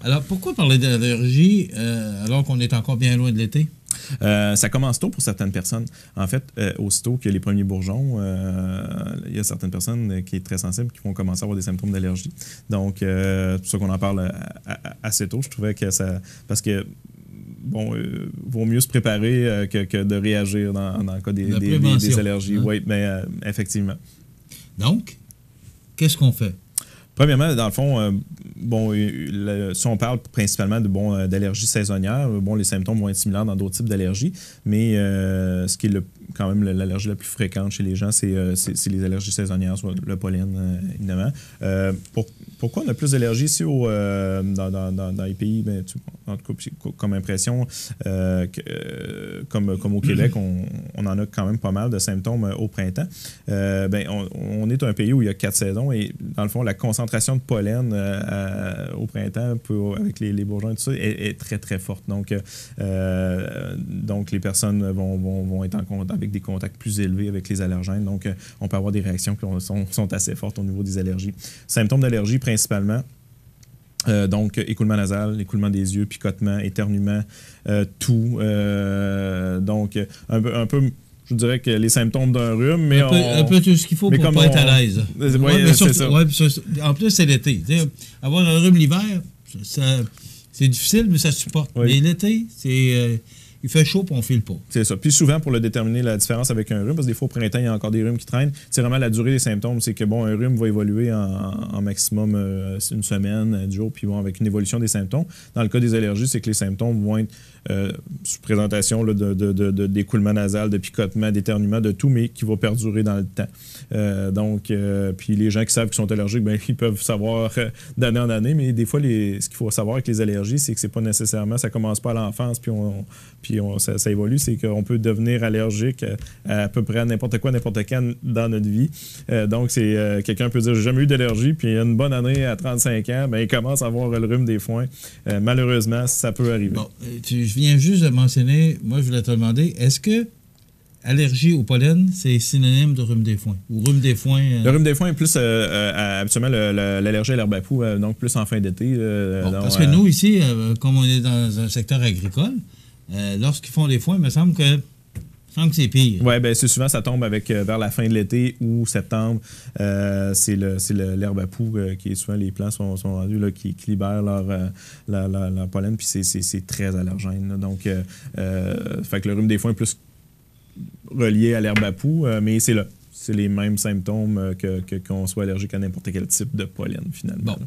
Alors, pourquoi parler d'allergie alors qu'on est encore bien loin de l'été? Ça commence tôt pour certaines personnes. En fait, aussitôt qu'il y a les premiers bourgeons, il y a certaines personnes qui sont très sensibles qui vont commencer à avoir des symptômes d'allergie. Donc, c'est pour ça qu'on en parle assez tôt. Je trouvais que ça... Parce que, bon, vaut mieux se préparer que de réagir dans le cas des allergies. Hein? Oui, mais effectivement. Donc, qu'est-ce qu'on fait? Premièrement, dans le fond, si on parle principalement d'allergies saisonnières, les symptômes vont être similaires dans d'autres types d'allergies, mais ce qui est quand même l'allergie la plus fréquente chez les gens, c'est les allergies saisonnières, soit le pollen, évidemment. Pourquoi on a plus d'allergies ici dans les pays, en tout cas, comme impression, comme au Québec, on en a quand même pas mal de symptômes au printemps. On est un pays où il y a 4 saisons et, dans le fond, la concentration de pollen au printemps, avec les bourgeons et tout ça, est très, très forte. Donc les personnes vont être en contact avec des contacts plus élevés avec les allergènes. Donc, on peut avoir des réactions qui sont assez fortes au niveau des allergies. Symptômes d'allergie, principalement, donc écoulement nasal, écoulement des yeux, picotement, éternuement, toux. Donc, un peu... Je dirais que les symptômes d'un rhume, mais un peu tout ce qu'il faut pour ne pas être à l'aise. Oui, c'est ça. En plus, c'est l'été. Avoir un rhume l'hiver, c'est difficile, mais ça supporte. Oui. Mais l'été, il fait chaud et on ne file pas. C'est ça. Puis souvent, pour déterminer la différence avec un rhume, parce que des fois, au printemps, il y a encore des rhumes qui traînent, c'est vraiment la durée des symptômes. C'est que, un rhume va évoluer en maximum une semaine, 10 jours, puis avec une évolution des symptômes. Dans le cas des allergies, c'est que les symptômes vont être sous présentation d'écoulement nasal, de picotement, d'éternuement, de tout, mais qui va perdurer dans le temps. Puis les gens qui savent qu'ils sont allergiques, ils peuvent savoir d'année en année, mais des fois, ce qu'il faut savoir avec les allergies, c'est que c'est pas nécessairement, ça commence pas à l'enfance, puis ça évolue, c'est qu'on peut devenir allergique à peu près à n'importe quoi, n'importe quand dans notre vie. Donc, c'est quelqu'un peut dire « j'ai jamais eu d'allergie », puis une bonne année à 35 ans, il commence à avoir le rhume des foins. Malheureusement, ça peut arriver. Bon, je viens juste de mentionner, moi, je voulais te demander, est-ce que allergie au pollen, c'est synonyme de rhume des foins? Ou rhume des foins? Le rhume des foins est plus, habituellement, l'allergie à l'herbe à poux, donc plus en fin d'été. Parce que nous, ici, comme on est dans un secteur agricole, lorsqu'ils font des foins, il me semble que c'est pire. Oui, c'est souvent, ça tombe vers la fin de l'été ou septembre. C'est l'herbe à poux qui est souvent, les plants sont rendus, là, qui libèrent leur pollen, puis c'est très allergène. Là. Donc, fait que le rhume des foins est plus relié à l'herbe à poux, mais c'est les mêmes symptômes qu'on soit allergique à n'importe quel type de pollen, finalement. Bon.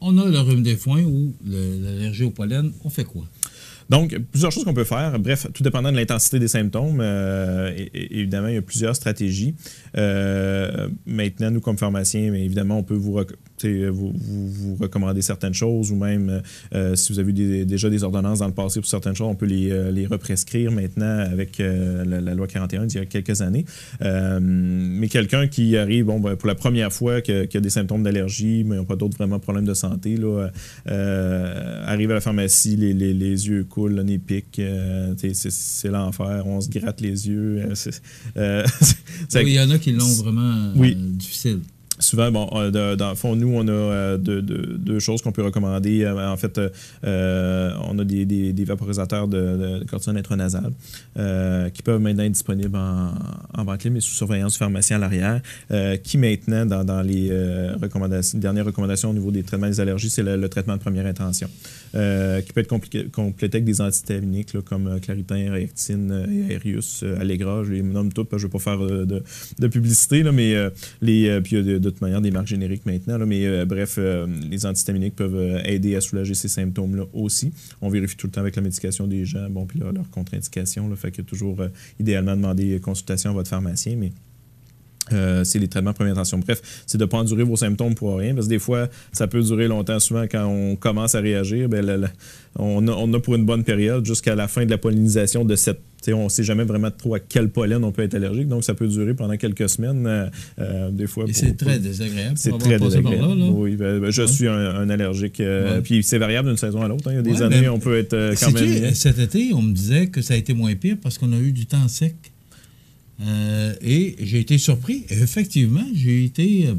On a le rhume des foins ou l'allergie au pollen. On fait quoi? Donc, plusieurs choses qu'on peut faire. Bref, tout dépendant de l'intensité des symptômes, évidemment, il y a plusieurs stratégies. Maintenant, nous, comme pharmaciens, évidemment, on peut vous recommander certaines choses ou même, si vous avez déjà des ordonnances dans le passé pour certaines choses, on peut les represcrire maintenant avec la loi 41 d'il y a quelques années. Mais quelqu'un qui arrive, pour la première fois, qui a des symptômes d'allergie, mais n'a pas d'autres vraiment problèmes de santé, là, arrive à la pharmacie, les yeux coulent, le nez pique, c'est l'enfer, on se gratte les yeux. Il y en a qui l'ont vraiment difficile. Souvent, dans le fond, nous, on a deux choses qu'on peut recommander. En fait, on a des vaporisateurs de cortisone intranasale qui peuvent maintenant être disponibles en vente libre, mais sous surveillance du pharmacien à l'arrière, qui maintenant, dans les dernières recommandations au niveau des traitements des allergies, c'est le traitement de première intention, qui peut être complété avec des antihistaminiques là, comme Claritin, Réactine, Aerius, Allegra, je les nomme toutes, parce que je ne vais pas faire de publicité, là, mais puis il y a de toute manière des marques génériques maintenant, là, mais bref, les antihistaminiques peuvent aider à soulager ces symptômes-là aussi. On vérifie tout le temps avec la médication des gens, puis leur contre-indication, là, fait que toujours idéalement demander consultation à votre pharmacien, mais c'est les traitements de première intention. Bref, c'est de ne pas endurer vos symptômes pour rien, parce que des fois, ça peut durer longtemps. Souvent, quand on commence à réagir, on a pour une bonne période jusqu'à la fin de la pollinisation de cette... on ne sait jamais vraiment trop à quel pollen on peut être allergique, donc ça peut durer pendant quelques semaines. Des fois. Et c'est très désagréable. C'est très désagréable. Par là, là. Oui, je suis un allergique. Puis c'est variable d'une saison à l'autre. Il y a des années, on peut être quand même... Cet été, on me disait que ça a été moins pire parce qu'on a eu du temps sec. Et j'ai été surpris. Effectivement, j'ai été...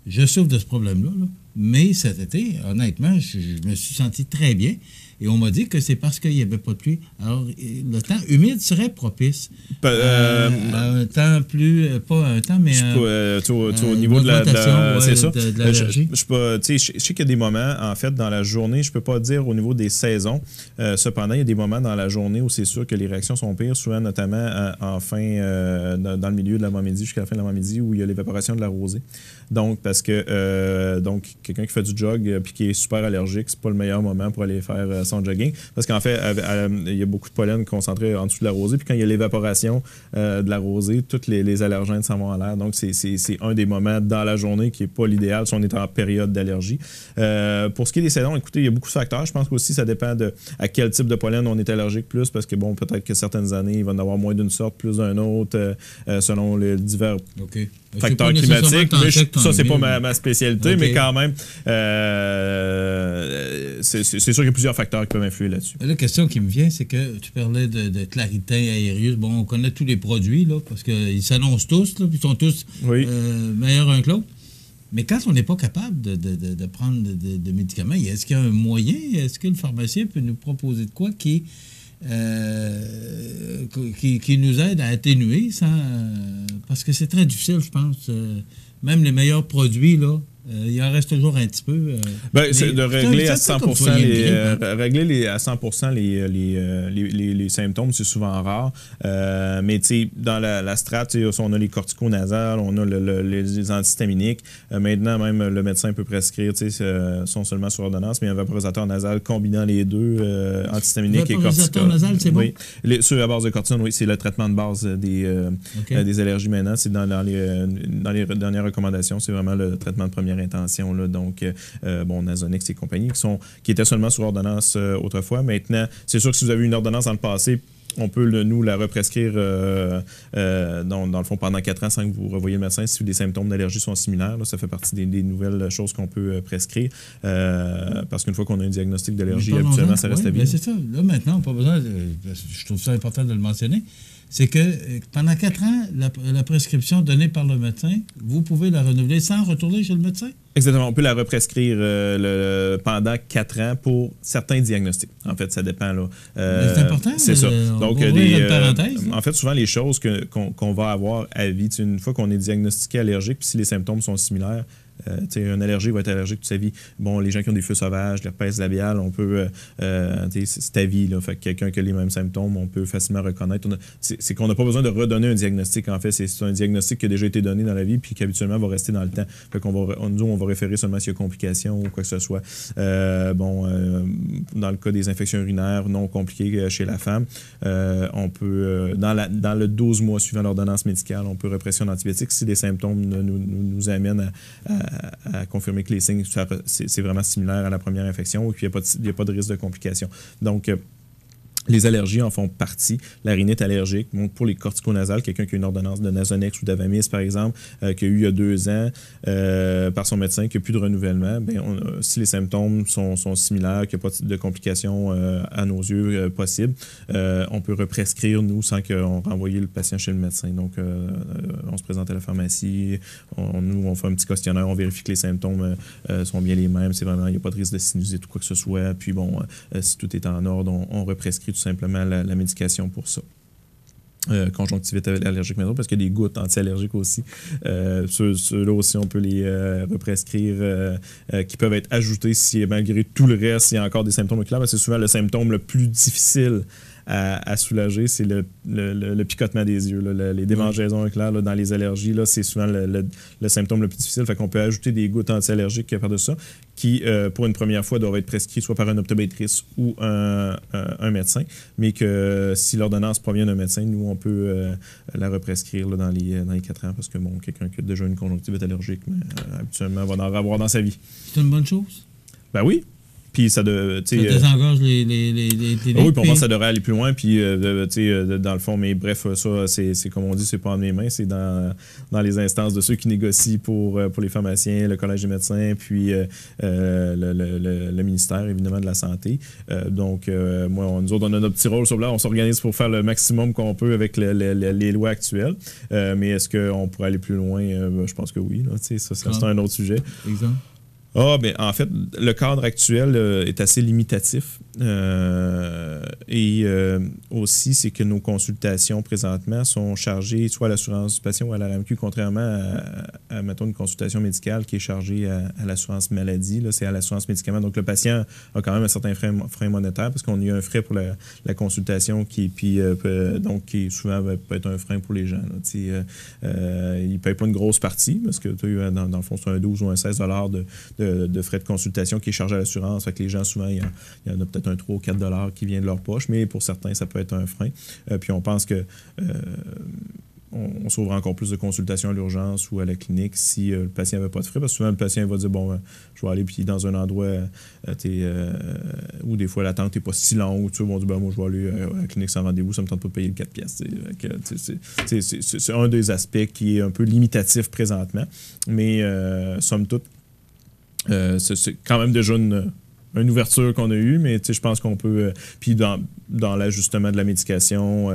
je souffre de ce problème-là. Là. Mais cet été, honnêtement, je me suis senti très bien. Et on m'a dit que c'est parce qu'il n'y avait pas de pluie. Alors, le temps humide serait propice. Un temps plus... Pas un temps, mais... au niveau de la c'est ça. De l'allergie. Je sais qu'il y a des moments, en fait, dans la journée, je peux pas dire au niveau des saisons. Cependant, il y a des moments dans la journée où c'est sûr que les réactions sont pires, souvent notamment dans le milieu de l'avant-midi jusqu'à la fin de l'avant-midi où il y a l'évaporation de la rosée. Donc, parce que quelqu'un qui fait du jog puis qui est super allergique, c'est pas le meilleur moment pour aller faire son jogging. Parce qu'en fait, il y a beaucoup de pollen concentré en dessous de la rosée. Puis quand il y a l'évaporation de la rosée, tous les allergènes s'en vont en l'air. Donc, c'est un des moments dans la journée qui n'est pas l'idéal si on est en période d'allergie. Pour ce qui est des saisons, écoutez, il y a beaucoup de facteurs. Je pense qu'aussi, ça dépend à quel type de pollen on est allergique plus. Parce que, bon, peut-être que certaines années, il va en avoir moins d'une sorte, plus d'un autre, selon les divers facteurs climatiques. Mais ça, c'est pas ma spécialité, mais quand même, c'est sûr qu'il y a plusieurs facteurs qui peuvent influer là-dessus. La question qui me vient, c'est que tu parlais de Claritin, Aerius. Bon, on connaît tous les produits, là, parce qu'ils s'annoncent tous, là, puis ils sont tous meilleurs un que l'autre. Mais quand on n'est pas capable de prendre de médicaments, est-ce qu'il y a un moyen? Est-ce que le pharmacien peut nous proposer de quoi qui nous aide à atténuer ça? Parce que c'est très difficile, je pense. Même les meilleurs produits, là, il en reste toujours un petit peu. C'est de régler à 100% les symptômes, c'est souvent rare. Mais dans la strate, on a les corticonasales, on a les antihistaminiques. Maintenant, même le médecin peut prescrire, sont seulement sur ordonnance, mais un vaporisateur nasal combinant les deux, antihistaminique et corticoïde. Vaporisateur nasal, c'est bon? Oui. Ceux à base de cortisone, oui, c'est le traitement de base des allergies maintenant. C'est dans les dernières recommandations, c'est vraiment le traitement de première intention. Là, donc, Nasonex et compagnie, qui étaient seulement sur ordonnance autrefois. Maintenant, c'est sûr que si vous avez une ordonnance dans le passé, on peut nous la represcrire dans le fond pendant 4 ans sans que vous revoyiez le médecin si les symptômes d'allergie sont similaires. Là, ça fait partie des nouvelles choses qu'on peut prescrire parce qu'une fois qu'on a un diagnostic d'allergie, habituellement, ça reste à vie. C'est ça. Là, maintenant, on n'a pas besoin, je trouve ça important de le mentionner, c'est que pendant 4 ans, la prescription donnée par le médecin, vous pouvez la renouveler sans retourner chez le médecin? Exactement. On peut la represcrire pendant 4 ans pour certains diagnostics. En fait, ça dépend. Là. C'est important. C'est ça. Donc, en fait, souvent, les choses qu'on va avoir à vie, une fois qu'on est diagnostiqué allergique, puis si les symptômes sont similaires, un allergique va être allergique toute sa vie. Bon, les gens qui ont des feux sauvages, l'herpès labial, on peut... c'est ta vie, là. Fait que quelqu'un qui a les mêmes symptômes, on peut facilement reconnaître. C'est qu'on n'a pas besoin de redonner un diagnostic, en fait. C'est un diagnostic qui a déjà été donné dans la vie puis qui, habituellement, va rester dans le temps. Fait qu'on on va référer seulement s'il y a complications ou quoi que ce soit. Dans le cas des infections urinaires non compliquées chez la femme, on peut... dans le 12 mois suivant l'ordonnance médicale, on peut repression d'antibiotiques si les symptômes nous amènent à confirmer que les signes, c'est vraiment similaire à la première infection et qu'il n'y a pas de risque de complications. Donc, les allergies en font partie. La rhinite allergique, donc pour les corticonasales, quelqu'un qui a une ordonnance de Nasonex ou d'Avamis, par exemple, qu'il y a eu il y a 2 ans par son médecin, qui n'a plus de renouvellement, si les symptômes sont similaires, qu'il n'y a pas de complications à nos yeux possibles, on peut represcrire, nous, sans qu'on renvoie le patient chez le médecin. Donc, on se présente à la pharmacie, on fait un petit questionnaire, on vérifie que les symptômes sont bien les mêmes, c'est vraiment, il n'y a pas de risque de sinusite ou quoi que ce soit. Puis si tout est en ordre, on represcrit tout simplement la médication pour ça. Conjonctivite allergique maintenant, parce qu'il y a des gouttes anti-allergiques aussi. Ceux-là aussi, on peut les represcrire, qui peuvent être ajoutés si, malgré tout le reste, il y a encore des symptômes oculaires. C'est souvent le symptôme le plus difficile à soulager, c'est le picotement des yeux. Là, les démangeaisons oculaires dans les allergies, là, c'est souvent le symptôme le plus difficile. Fait qu'on peut ajouter des gouttes anti-allergiques à part de ça, qui, pour une première fois, doivent être prescrits soit par un optométriste ou un médecin, mais que si l'ordonnance provient d'un médecin, nous, on peut la represcrire là, dans les 4 ans, parce que quelqu'un qui a déjà une conjonctivite allergique, habituellement, va en avoir dans sa vie. C'est une bonne chose? Ben oui. Puis ça désengorge les oui, puis on pense que ça devrait aller plus loin. Puis, dans le fond, mais bref, ça, c'est comme on dit, c'est pas en mes mains. C'est dans les instances de ceux qui négocient pour les pharmaciens, le Collège des médecins, puis le ministère, évidemment, de la Santé. Donc, nous autres, on a notre petit rôle sur là. On s'organise pour faire le maximum qu'on peut avec les lois actuelles. Mais est-ce qu'on pourrait aller plus loin? Je pense que oui. Là, ça, c'est un autre sujet. Exemple? En fait, le cadre actuel est assez limitatif. Aussi, c'est que nos consultations présentement sont chargées soit à l'assurance du patient ou à la RAMQ, contrairement à mettons, une consultation médicale qui est chargée à l'assurance maladie. Là, c'est à l'assurance médicaments. Donc, le patient a quand même un certain frein monétaire parce qu'on y a un frais pour la consultation qui souvent peut être un frein pour les gens. Là, ils ne payent pas une grosse partie parce que dans le fond, c'est un 12 ou un 16 de frais de consultation qui est chargé à l'assurance. Fait que les gens, souvent, il y en a peut-être un 3 ou 4 qui vient de leur poche, mais pour certains, ça peut être un frein. Puis on pense que on s'ouvre encore plus de consultations à l'urgence ou à la clinique si le patient n'avait pas de frais. Parce que souvent, le patient va dire, je vais aller puis dans un endroit où des fois l'attente n'est pas si longue. Ils vont dire, moi, je vais aller à la clinique sans rendez-vous, ça ne me tente pas de payer le 4 piastres. C'est un des aspects qui est un peu limitatif présentement. Mais somme toute, c'est quand même déjà une ouverture qu'on a eue, mais je pense qu'on peut... puis dans l'ajustement de la médication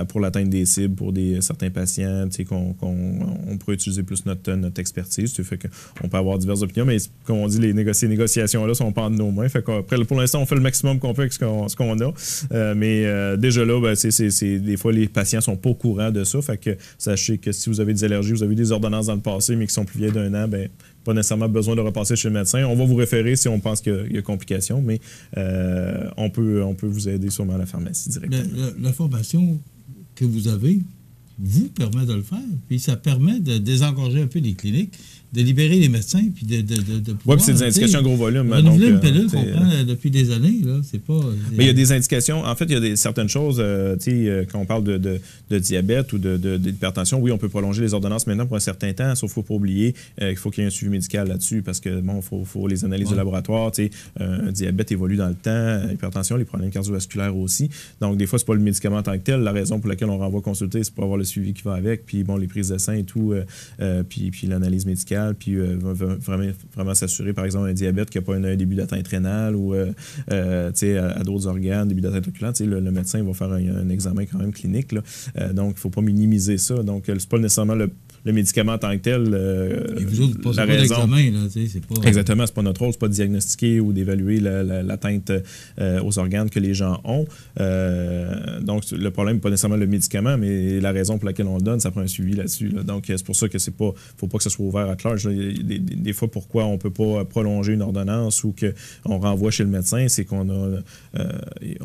pour l'atteinte des cibles pour certains patients, on pourrait utiliser plus notre expertise. Fait qu'on peut avoir diverses opinions, mais comme on dit, ces négociations-là ne sont pas entre nos mains. Fait qu'après, pour l'instant, on fait le maximum qu'on peut avec ce qu'on a. Mais déjà là, des fois, les patients ne sont pas au courant de ça. Fait que sachez que si vous avez des allergies, vous avez des ordonnances dans le passé, mais qui sont plus vieilles d'un an, pas nécessairement besoin de repasser chez le médecin. On va vous référer si on pense qu'il y a complications, mais on peut vous aider sûrement à la pharmacie directement. La formation que vous avez vous permet de le faire, puis ça permet de désengorger un peu les cliniques, de libérer les médecins, puis de pouvoir... Oui, puis c'est des indications à gros volume. Renouveler une pilule qu'on prend depuis des années, là, c'est pas... Mais il y a des indications. En fait, il y a certaines choses, quand on parle de diabète ou d'hypertension, oui, on peut prolonger les ordonnances maintenant pour un certain temps, sauf qu'il ne faut pas oublier qu'il faut qu'il y ait un suivi médical là-dessus, parce que, faut les analyses de laboratoire, un diabète évolue dans le temps, l'hypertension, les problèmes cardiovasculaires aussi. Donc, des fois, c'est pas le médicament en tant que tel. La raison pour laquelle on renvoie consulter, c'est pour avoir le suivi qui va avec, puis les prises de sang et tout, puis l'analyse médicale, puis vraiment s'assurer, par exemple, un diabète qui n'a pas un début d'atteinte rénale ou à d'autres organes, début d'atteinte oculaire, le médecin va faire un examen quand même clinique. Là. Donc, il ne faut pas minimiser ça. Donc, c'est pas nécessairement le médicament en tant que tel. Et vous autres, vous passez pas d'examen, là, c'est pas... Exactement, c'est pas notre rôle, c'est pas de diagnostiquer ou d'évaluer l'atteinte aux organes que les gens ont. Donc, le problème n'est pas nécessairement le médicament, mais la raison pour laquelle on le donne, ça prend un suivi là-dessus. Là. Donc, c'est pour ça que faut pas que ça soit ouvert à large. Des fois, pourquoi on ne peut pas prolonger une ordonnance ou qu'on renvoie chez le médecin, c'est qu'on a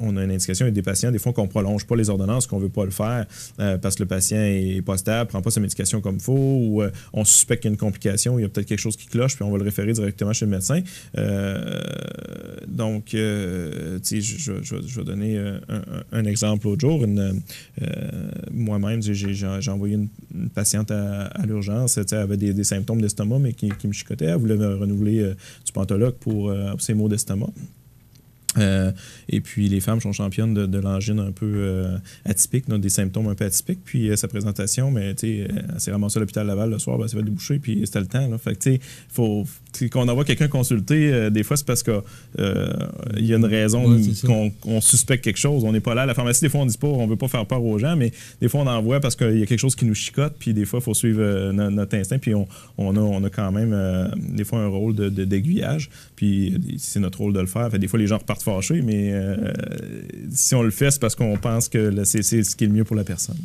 une indication avec des patients, des fois, qu'on ne prolonge pas les ordonnances, qu'on ne veut pas le faire parce que le patient n'est pas stable, ne prend pas sa médication comme faut, ou on suspecte qu'il y a une complication, il y a peut-être quelque chose qui cloche, puis on va le référer directement chez le médecin. Donc, je vais donner un exemple l'autre jour. Moi-même, j'ai envoyé une patiente à l'urgence. Elle avait des symptômes d'estomac, mais qui me chicotait. Elle voulait renouveler du Pantoloc pour ses maux d'estomac. Et puis, les femmes sont championnes de l'angine un peu atypique, des symptômes un peu atypiques. Puis, sa présentation, mais elle s'est ramassée à l'hôpital Laval le soir, elle s'est fait déboucher, puis c'était le temps. Là. Fait que, faut qu'on envoie quelqu'un consulter, des fois, c'est parce qu'il y a une raison qu'on suspecte quelque chose. On n'est pas là. À la pharmacie, des fois, on dit pas, on veut pas faire peur aux gens, mais des fois, on envoie parce qu'il y a quelque chose qui nous chicote, puis des fois, il faut suivre notre instinct, puis on a quand même, des fois, un rôle d'aiguillage, puis c'est notre rôle de le faire. Fait, des fois, les gens repartent fâchés, mais si on le fait, c'est parce qu'on pense que c'est ce qui est le mieux pour la personne.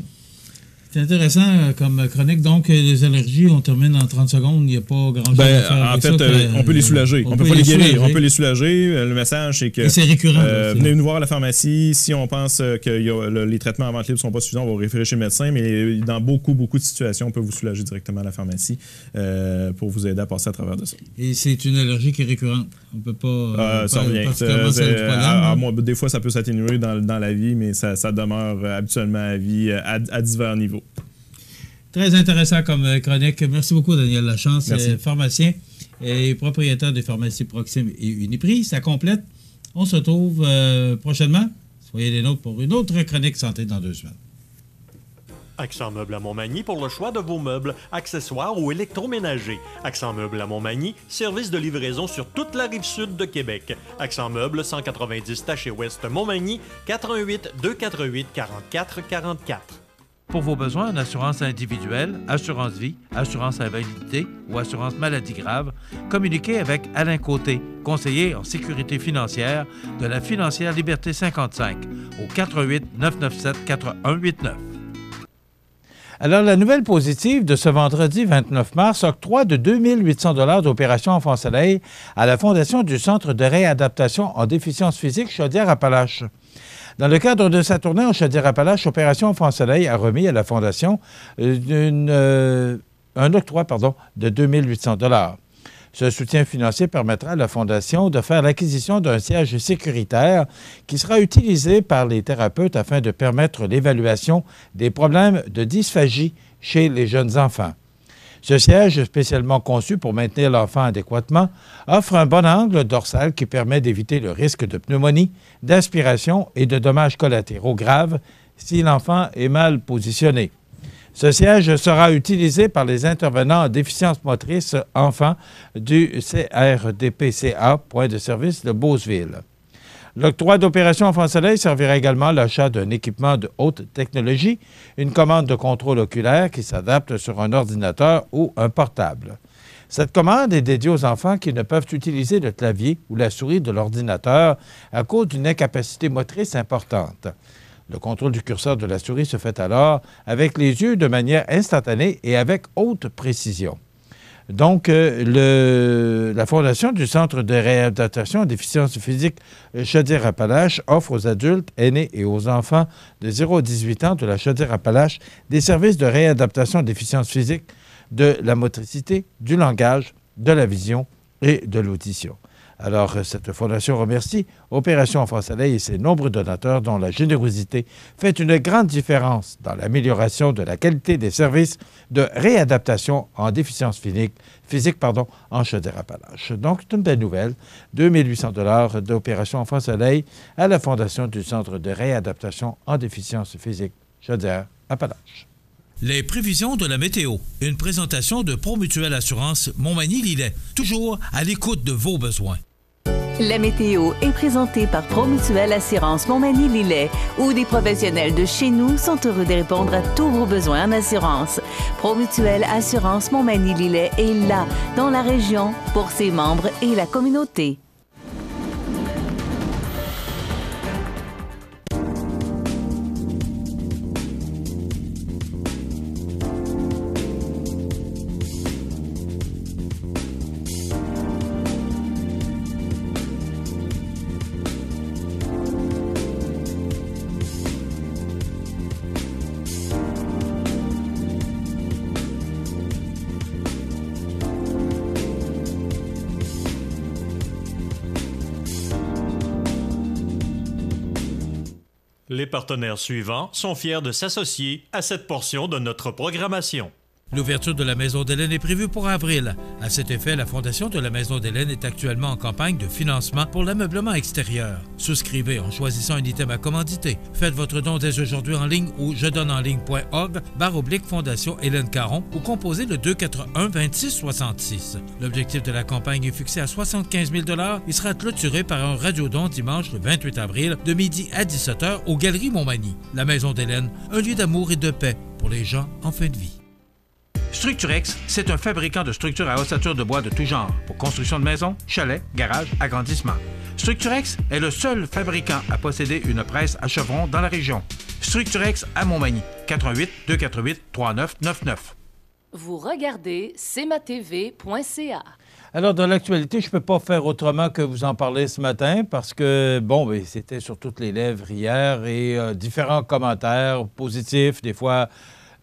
C'est intéressant comme chronique. Donc, les allergies, on termine en 30 secondes. Il n'y a pas grand-chose à faire avec ça. On peut les soulager. On peut pas les guérir. On peut les soulager. Le message, c'est que... Et c'est récurrent. Venez nous voir à la pharmacie. Si on pense que les traitements à vente libre ne sont pas suffisants, on va référer chez le médecin. Mais dans beaucoup de situations, on peut vous soulager directement à la pharmacie pour vous aider à passer à travers de ça. Et c'est une allergie qui est récurrente. On ne peut pas... ça revient. Moi, des fois, ça peut s'atténuer dans la vie, mais ça demeure habituellement à vie à divers niveaux. Très intéressant comme chronique. Merci beaucoup, Daniel Lachance, pharmacien et propriétaire des pharmacies Proxime et Uniprix. Ça complète. On se retrouve prochainement. Soyez les nôtres pour une autre chronique santé dans 2 semaines. Accent Meubles à Montmagny pour le choix de vos meubles, accessoires ou électroménagers. Accent Meubles à Montmagny, service de livraison sur toute la rive sud de Québec. Accent Meubles, 190 Taché Ouest Montmagny, 418 248 44 44. Pour vos besoins en assurance individuelle, assurance vie, assurance invalidité ou assurance maladie grave, communiquez avec Alain Côté, conseiller en sécurité financière de la Financière Liberté 55 au 88 997 4189. Alors, la nouvelle positive de ce vendredi 29 mars octroie de 2 800 $ d'opération Enfant Soleil à la Fondation du Centre de réadaptation en déficience physique Chaudière-Appalaches. Dans le cadre de sa tournée en Chaudière-Appalaches, Opération Enfant Soleil a remis à la Fondation un octroi de 2 800 $. Ce soutien financier permettra à la Fondation de faire l'acquisition d'un siège sécuritaire qui sera utilisé par les thérapeutes afin de permettre l'évaluation des problèmes de dysphagie chez les jeunes enfants. Ce siège, spécialement conçu pour maintenir l'enfant adéquatement, offre un bon angle dorsal qui permet d'éviter le risque de pneumonie, d'aspiration et de dommages collatéraux graves si l'enfant est mal positionné. Ce siège sera utilisé par les intervenants en déficience motrice enfants du CRDPCA, point de service de Beauceville. L'octroi d'opération Enfant Soleil servira également à l'achat d'un équipement de haute technologie, une commande de contrôle oculaire qui s'adapte sur un ordinateur ou un portable. Cette commande est dédiée aux enfants qui ne peuvent utiliser le clavier ou la souris de l'ordinateur à cause d'une incapacité motrice importante. Le contrôle du curseur de la souris se fait alors avec les yeux de manière instantanée et avec haute précision. Donc, la Fondation du Centre de réadaptation en déficience physique Chaudière-Appalaches offre aux adultes, aînés et aux enfants de 0 à 18 ans de la Chaudière-Appalaches des services de réadaptation en déficience physique de la motricité, du langage, de la vision et de l'audition. Alors, cette fondation remercie Opération Enfant Soleil et ses nombreux donateurs dont la générosité fait une grande différence dans l'amélioration de la qualité des services de réadaptation en déficience physique en Chaudière-Appalaches. Donc, c'est une belle nouvelle. 2 800 $ d'Opération Enfant Soleil à la Fondation du Centre de réadaptation en déficience physique Chaudière-Appalaches. Les prévisions de la météo. Une présentation de Promutuelle Assurance Montmagny-Lillet. Toujours à l'écoute de vos besoins. La météo est présentée par Promutuelle Assurance Montmagny-Lillet, où des professionnels de chez nous sont heureux de répondre à tous vos besoins en assurance. Promutuelle Assurance Montmagny-Lillet est là, dans la région, pour ses membres et la communauté. Les partenaires suivants sont fiers de s'associer à cette portion de notre programmation. L'ouverture de la Maison d'Hélène est prévue pour avril. À cet effet, la Fondation de la Maison d'Hélène est actuellement en campagne de financement pour l'ameublement extérieur. Souscrivez en choisissant un item à commanditer. Faites votre don dès aujourd'hui en ligne au jedonenligne.org/Fondation Hélène Caron ou composez le 241-2666. L'objectif de la campagne est fixé à 75 000 $. Il sera clôturé par un radiodon dimanche le 28 avril de midi à 17h aux Galeries Montmagny. La Maison d'Hélène, un lieu d'amour et de paix pour les gens en fin de vie. Structurex, c'est un fabricant de structures à ossature de bois de tout genre pour construction de maisons, chalets, garages, agrandissements. Structurex est le seul fabricant à posséder une presse à chevron dans la région. Structurex à Montmagny, 88 248 3999. Vous regardez cmatv.ca. Alors, dans l'actualité, je ne peux pas faire autrement que vous en parler ce matin parce que, c'était sur toutes les lèvres hier et différents commentaires positifs, des fois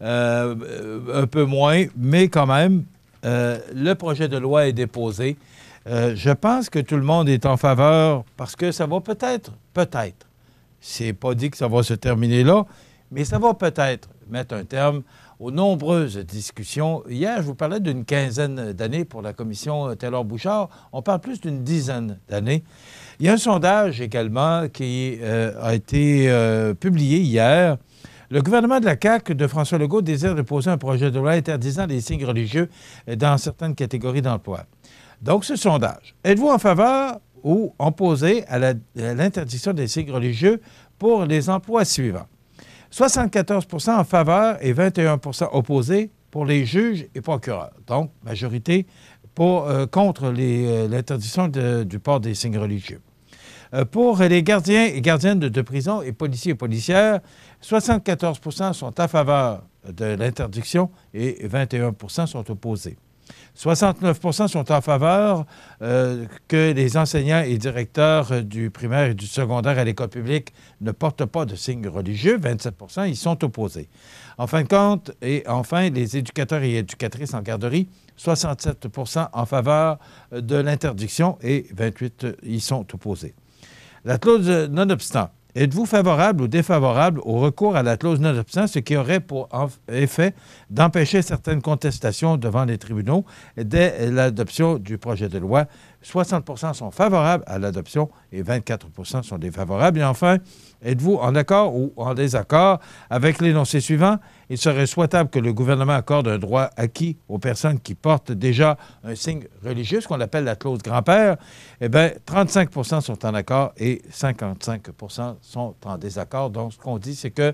un peu moins, mais quand même, le projet de loi est déposé. Je pense que tout le monde est en faveur parce que ça va peut-être, c'est pas dit que ça va se terminer là, mais ça va peut-être mettre un terme aux nombreuses discussions. Hier, je vous parlais d'une quinzaine d'années pour la commission Taylor-Bouchard. On parle plus d'une dizaine d'années. Il y a un sondage également qui a été publié hier. Le gouvernement de la CAQ de François Legault désire déposer un projet de loi interdisant les signes religieux dans certaines catégories d'emploi. Donc, ce sondage, êtes-vous en faveur ou opposé à l'interdiction des signes religieux pour les emplois suivants? 74 en faveur et 21 opposés pour les juges et procureurs. Donc, majorité contre l'interdiction du port des signes religieux. Pour les gardiens et gardiennes de prison et policiers et policières, 74 sont en faveur de l'interdiction et 21 sont opposés. 69 sont en faveur que les enseignants et directeurs du primaire et du secondaire à l'école publique ne portent pas de signes religieux. 27 ils sont opposés. En fin de compte, et enfin, les éducateurs et éducatrices en garderie, 67 en faveur de l'interdiction et 28 y sont opposés. La clause nonobstant. Êtes-vous favorable ou défavorable au recours à la clause nonobstant, ce qui aurait pour effet d'empêcher certaines contestations devant les tribunaux dès l'adoption du projet de loi? 60 sont favorables à l'adoption et 24 sont défavorables. Et enfin, êtes-vous en accord ou en désaccord avec l'énoncé suivant? Il serait souhaitable que le gouvernement accorde un droit acquis aux personnes qui portent déjà un signe religieux, ce qu'on appelle la clause grand-père. Eh bien, 35 sont en accord et 55 sont en désaccord. Donc, ce qu'on dit, c'est que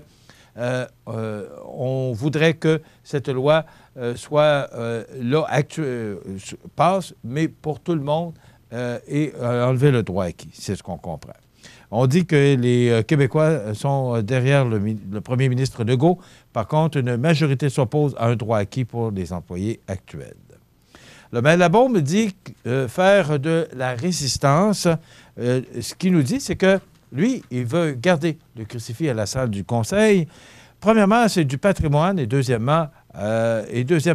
on voudrait que cette loi passe, mais pour tout le monde, et enlever le droit acquis. C'est ce qu'on comprend. On dit que les Québécois sont derrière le premier ministre Legault. Par contre, une majorité s'oppose à un droit acquis pour les employés actuels. Le maire Labaume dit faire de la résistance. Ce qu'il nous dit, c'est que lui, il veut garder le crucifix à la salle du Conseil. Premièrement, c'est du patrimoine. Et deuxième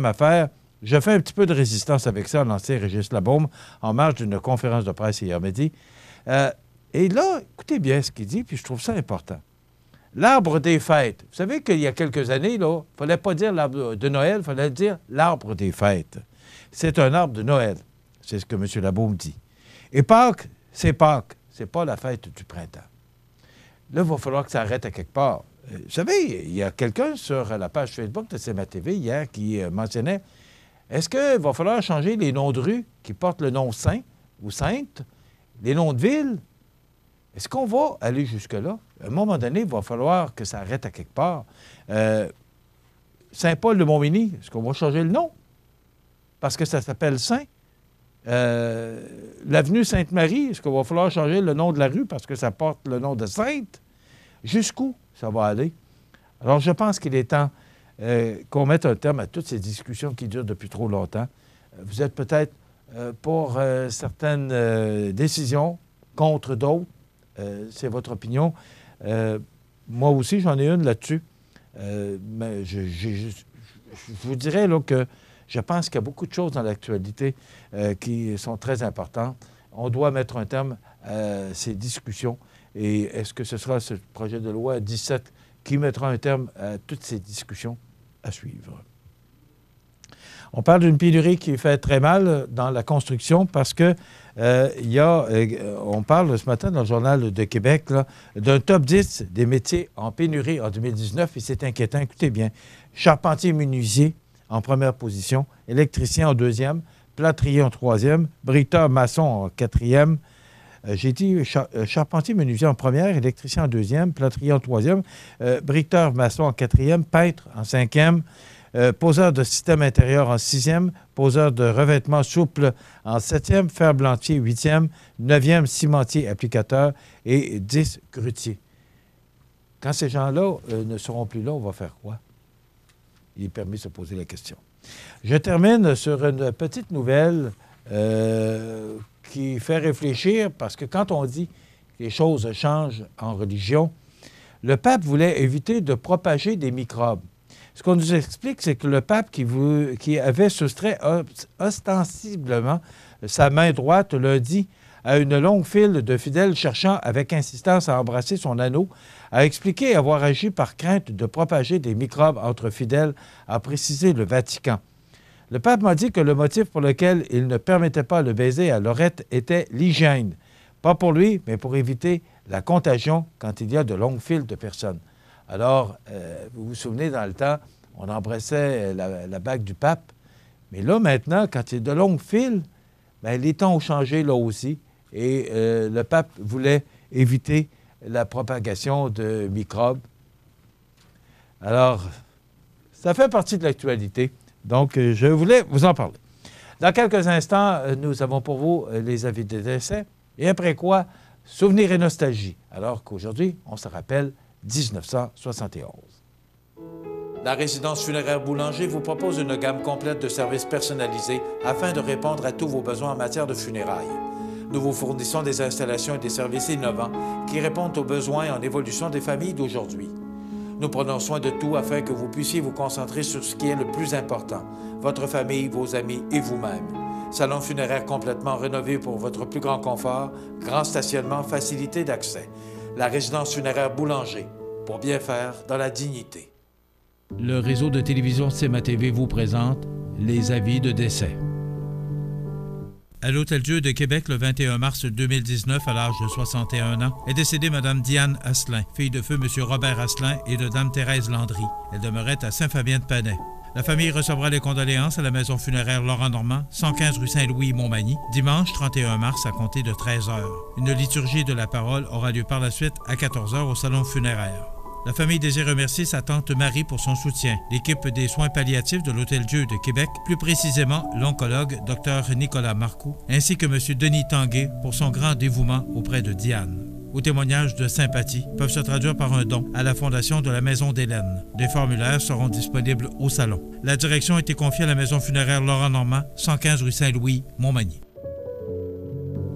affaire, je fais un petit peu de résistance avec ça, l'ancien Régis Labaume, en marge d'une conférence de presse hier midi. Et là, écoutez bien ce qu'il dit, puis je trouve ça important. L'arbre des fêtes. Vous savez qu'il y a quelques années, il ne fallait pas dire l'arbre de Noël, il fallait dire l'arbre des fêtes. C'est un arbre de Noël. C'est ce que M. Labaume dit. Et Pâques, c'est Pâques. Ce n'est pas la fête du printemps. Là, il va falloir que ça arrête à quelque part. Vous savez, il y a quelqu'un sur la page Facebook de CMA-TV hier qui mentionnait, est-ce qu'il va falloir changer les noms de rues qui portent le nom Saint ou Sainte, les noms de villes? Est-ce qu'on va aller jusque-là? À un moment donné, il va falloir que ça arrête à quelque part. Saint-Paul-de-Montmagny, est-ce qu'on va changer le nom? Parce que ça s'appelle Saint. L'avenue Sainte-Marie, est-ce qu'il va falloir changer le nom de la rue parce que ça porte le nom de Sainte? Jusqu'où ça va aller? Alors, je pense qu'il est temps qu'on mette un terme à toutes ces discussions qui durent depuis trop longtemps. Vous êtes peut-être pour certaines décisions, contre d'autres. C'est votre opinion. Moi aussi, j'en ai une là-dessus. Mais je vous dirais là, que je pense qu'il y a beaucoup de choses dans l'actualité qui sont très importantes. On doit mettre un terme à ces discussions. Et est-ce que ce sera ce projet de loi 17 qui mettra un terme à toutes ces discussions à suivre? On parle d'une pénurie qui fait très mal dans la construction parce que on parle ce matin dans le Journal de Québec d'un top 10 des métiers en pénurie en 2019 et c'est inquiétant. Écoutez bien, charpentier-menuisier en première position, électricien en deuxième, plâtrier en troisième, briqueteur maçon en quatrième. J'ai dit charpentier-menuisier en première, électricien en deuxième, plâtrier en troisième, briqueteur maçon en quatrième, peintre en cinquième, poseur de système intérieur en sixième, poseur de revêtement souple en septième, ferblantier huitième, neuvième, cimentier applicateur et 10 grutiers. Quand ces gens-là ne seront plus là, on va faire quoi? Il est permis de se poser la question. Je termine sur une petite nouvelle qui fait réfléchir parce que quand on dit que les choses changent en religion, le pape voulait éviter de propager des microbes. Ce qu'on nous explique, c'est que le pape qui avait soustrait ostensiblement sa main droite lundi à une longue file de fidèles cherchant avec insistance à embrasser son anneau, a expliqué avoir agi par crainte de propager des microbes entre fidèles, a précisé le Vatican. Le pape m'a dit que le motif pour lequel il ne permettait pas le baiser à Lorette était l'hygiène. Pas pour lui, mais pour éviter la contagion quand il y a de longues files de personnes. Alors, vous vous souvenez, dans le temps, on embrassait la bague du pape. Mais là, maintenant, quand il y a de longues files, bien, les temps ont changé là aussi. Et le pape voulait éviter la propagation de microbes. Alors, ça fait partie de l'actualité. Donc, je voulais vous en parler. Dans quelques instants, nous avons pour vous les avis de décès. Et après quoi, souvenirs et nostalgie. Alors qu'aujourd'hui, on se rappelle 1971. La résidence funéraire Boulanger vous propose une gamme complète de services personnalisés afin de répondre à tous vos besoins en matière de funérailles. Nous vous fournissons des installations et des services innovants qui répondent aux besoins en évolution des familles d'aujourd'hui. Nous prenons soin de tout afin que vous puissiez vous concentrer sur ce qui est le plus important, votre famille, vos amis et vous-même. Salon funéraire complètement rénové pour votre plus grand confort, grand stationnement, facilité d'accès. La résidence funéraire Boulanger, pour bien faire dans la dignité. Le réseau de télévision CMA-TV vous présente les avis de décès. À l'Hôtel-Dieu de Québec, le 21 mars 2019, à l'âge de 61 ans, est décédée Mme Diane Asselin, fille de feu M. Robert Asselin et de Dame Thérèse Landry. Elle demeurait à Saint-Fabien-de-Panay. La famille recevra les condoléances à la maison funéraire Laurent-Normand, 115 rue Saint-Louis, Montmagny, dimanche 31 mars à compter de 13 h. Une liturgie de la parole aura lieu par la suite à 14 h au salon funéraire. La famille désire remercier sa tante Marie pour son soutien, l'équipe des soins palliatifs de l'Hôtel-Dieu de Québec, plus précisément l'oncologue Dr Nicolas Marcoux, ainsi que M. Denis Tanguay pour son grand dévouement auprès de Diane. Vos témoignages de sympathie peuvent se traduire par un don à la Fondation de la Maison d'Hélène. Des formulaires seront disponibles au salon. La direction a été confiée à la maison funéraire Laurent-Normand, 115 rue Saint-Louis, Montmagny.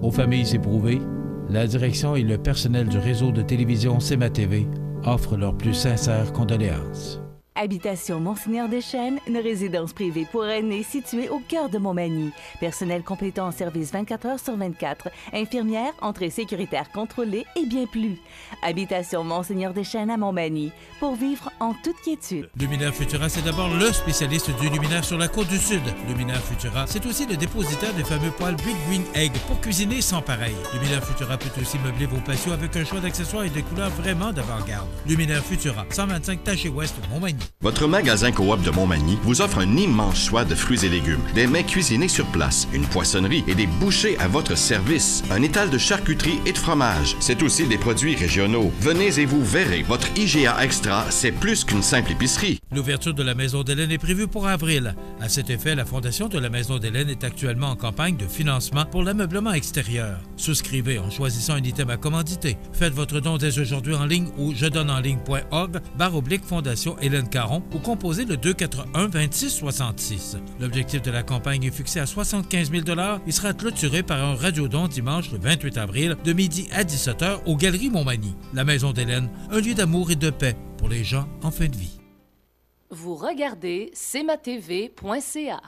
Aux familles éprouvées, la direction et le personnel du réseau de télévision CMA-TV offrent leurs plus sincères condoléances. Habitation Monseigneur Deschênes, une résidence privée pour aînés située au cœur de Montmagny. Personnel complétant en service 24 heures sur 24. Infirmière, entrée sécuritaire contrôlée et bien plus. Habitation Monseigneur Deschênes à Montmagny, pour vivre en toute quiétude. Luminaire Futura, c'est d'abord le spécialiste du luminaire sur la côte du Sud. Luminaire Futura, c'est aussi le dépositaire des fameux poêles Big Green Egg pour cuisiner sans pareil. Luminaire Futura peut aussi meubler vos patios avec un choix d'accessoires et de couleurs vraiment d'avant-garde. Luminaire Futura, 125 Taché Ouest, Montmagny. Votre magasin Coop de Montmagny vous offre un immense choix de fruits et légumes, des mets cuisinés sur place, une poissonnerie et des bouchers à votre service, un étal de charcuterie et de fromage. C'est aussi des produits régionaux. Venez et vous verrez, votre IGA Extra, c'est plus qu'une simple épicerie. L'ouverture de la Maison d'Hélène est prévue pour avril. À cet effet, la Fondation de la Maison d'Hélène est actuellement en campagne de financement pour l'ameublement extérieur. Souscrivez en choisissant un item à commanditer. Faites votre don dès aujourd'hui en ligne ou jedonenligne.org/Fondation Hélène Caron ou composez le 241-2666. L'objectif de la campagne est fixé à 75 000 $ et sera clôturé par un radiodon dimanche le 28 avril de midi à 17 h aux Galeries Montmagny. La Maison d'Hélène, un lieu d'amour et de paix pour les gens en fin de vie. Vous regardez cmatv.ca.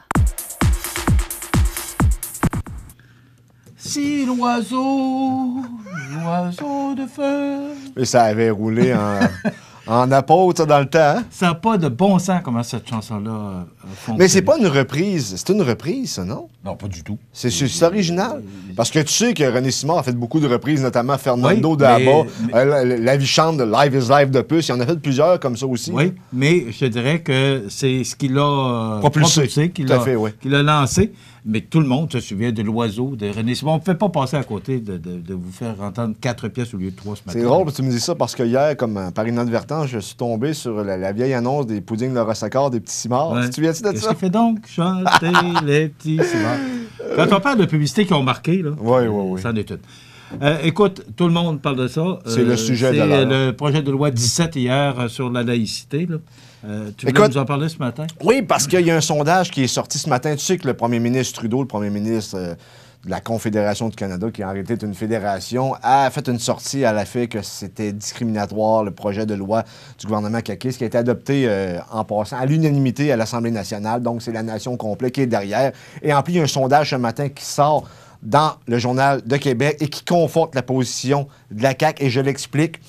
Si l'oiseau de feu... Mais ça avait roulé en apôtre dans le temps. Hein? Ça n'a pas de bon sens comment cette chanson-là fonctionne. Mais c'est pas une reprise. C'est une reprise, ça, non? Non, pas du tout. C'est original. Parce que tu sais que René Simard a fait beaucoup de reprises, notamment Fernando Daba, La vie chante de Live is Live de Puce. Il en a fait plusieurs comme ça aussi. Oui, mais je dirais que c'est ce qu'il a propulsé, qu'il a lancé. Mais tout le monde se souvient de l'oiseau de René Simard. On ne pouvait pas passer à côté de vous faire entendre 4 pièces au lieu de 3 ce matin. C'est drôle que tu me dis ça parce que hier, comme par inadvertance, je suis tombé sur la vieille annonce des puddings de Rossaccord, des petits Simard. Ouais. Tu te souviens-tu de ça? Qu'est-ce qu'il fait donc chanter les petits Simard? Quand on parle de publicités qui ont marqué, là, c'en est une. Écoute, tout le monde parle de ça. C'est le sujet de l'heure. C'est le projet de loi 17 hier sur la laïcité, là. Tu voulais nous en parler ce matin? Oui, parce qu'il y a un sondage qui est sorti ce matin. Tu sais que le premier ministre Trudeau, le premier ministre de la Confédération du Canada, qui en réalité est une fédération, a fait une sortie à la fait que c'était discriminatoire, le projet de loi du gouvernement caquiste, qui a été adopté en passant à l'unanimité à l'Assemblée nationale. Donc, c'est la nation complète qui est derrière. Et en plus, il y a un sondage ce matin qui sort dans le Journal de Québec et qui conforte la position de la CAQ. Et je l'explique.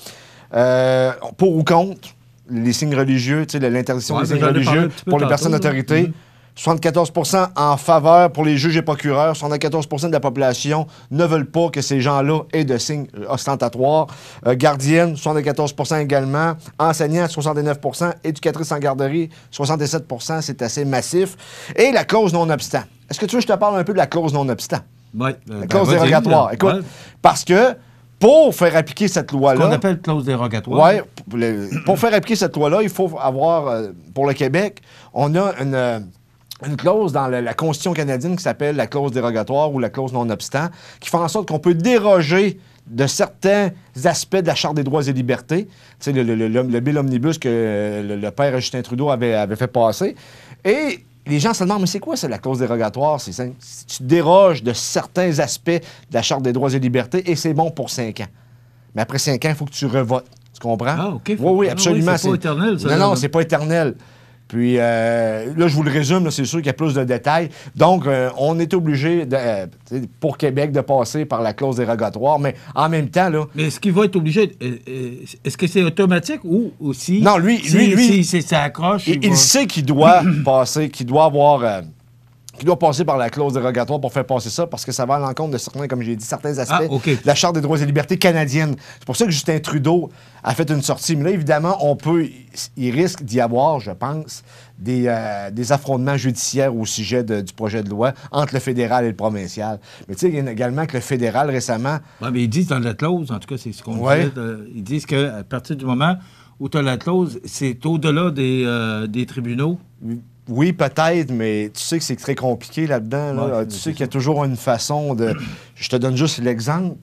Pour ou contre les signes religieux, tu sais, l'interdiction des signes religieux pour les personnes d'autorité. 74 % en faveur pour les juges et procureurs. 74 % de la population ne veulent pas que ces gens-là aient de signes ostentatoires. Gardienne, 74 % également. Enseignants, 69 %. Éducatrices en garderie, 67 %. C'est assez massif. Et la clause non-obstant. Est-ce que tu veux que je te parle un peu de la clause non-obstant? Oui. La clause dérogatoire. Écoute, parce que Pour faire appliquer cette loi-là... Qu'on appelle clause dérogatoire. Oui, pour faire appliquer cette loi-là, il faut avoir, pour le Québec, on a une clause dans la Constitution canadienne qui s'appelle la clause dérogatoire ou la clause non-obstant, qui fait en sorte qu'on peut déroger de certains aspects de la Charte des droits et libertés. Tu sais, le bill omnibus que le père Justin Trudeau avait fait passer. Et les gens se demandent, mais c'est quoi, ça, la clause dérogatoire? C'est simple. Tu déroges de certains aspects de la Charte des droits et libertés et c'est bon pour 5 ans. Mais après 5 ans, il faut que tu revotes. Tu comprends? Ah, OK. Oui, absolument. C'est pas éternel, ça. Non, c'est pas éternel. Puis là, je vous le résume, là, c'est sûr qu'il y a plus de détails. Donc, on est obligé, pour Québec, de passer par la clause dérogatoire, mais en même temps, là... Mais est-ce qu'il va être obligé... Est-ce que c'est automatique ou aussi... Non, lui... Si ça accroche... Il sait qu'il doit passer, qu'il doit avoir... qui doit passer par la clause dérogatoire pour faire passer ça, parce que ça va à l'encontre de certains, comme j'ai dit, certains aspects de la Charte des droits et libertés canadienne. C'est pour ça que Justin Trudeau a fait une sortie. Mais là, évidemment, il risque d'y avoir, je pense, des affrontements judiciaires au sujet du projet de loi entre le fédéral et le provincial. Mais tu sais, il y a également que le fédéral, récemment... Oui, mais ils disent dans la clause, en tout cas, c'est ce qu'on dit, ils disent qu'à partir du moment où tu as la clause, c'est au-delà des tribunaux. Oui, peut-être, mais tu sais que c'est très compliqué là-dedans. Là. Tu sais qu'il y a toujours une façon de... Je te donne juste l'exemple.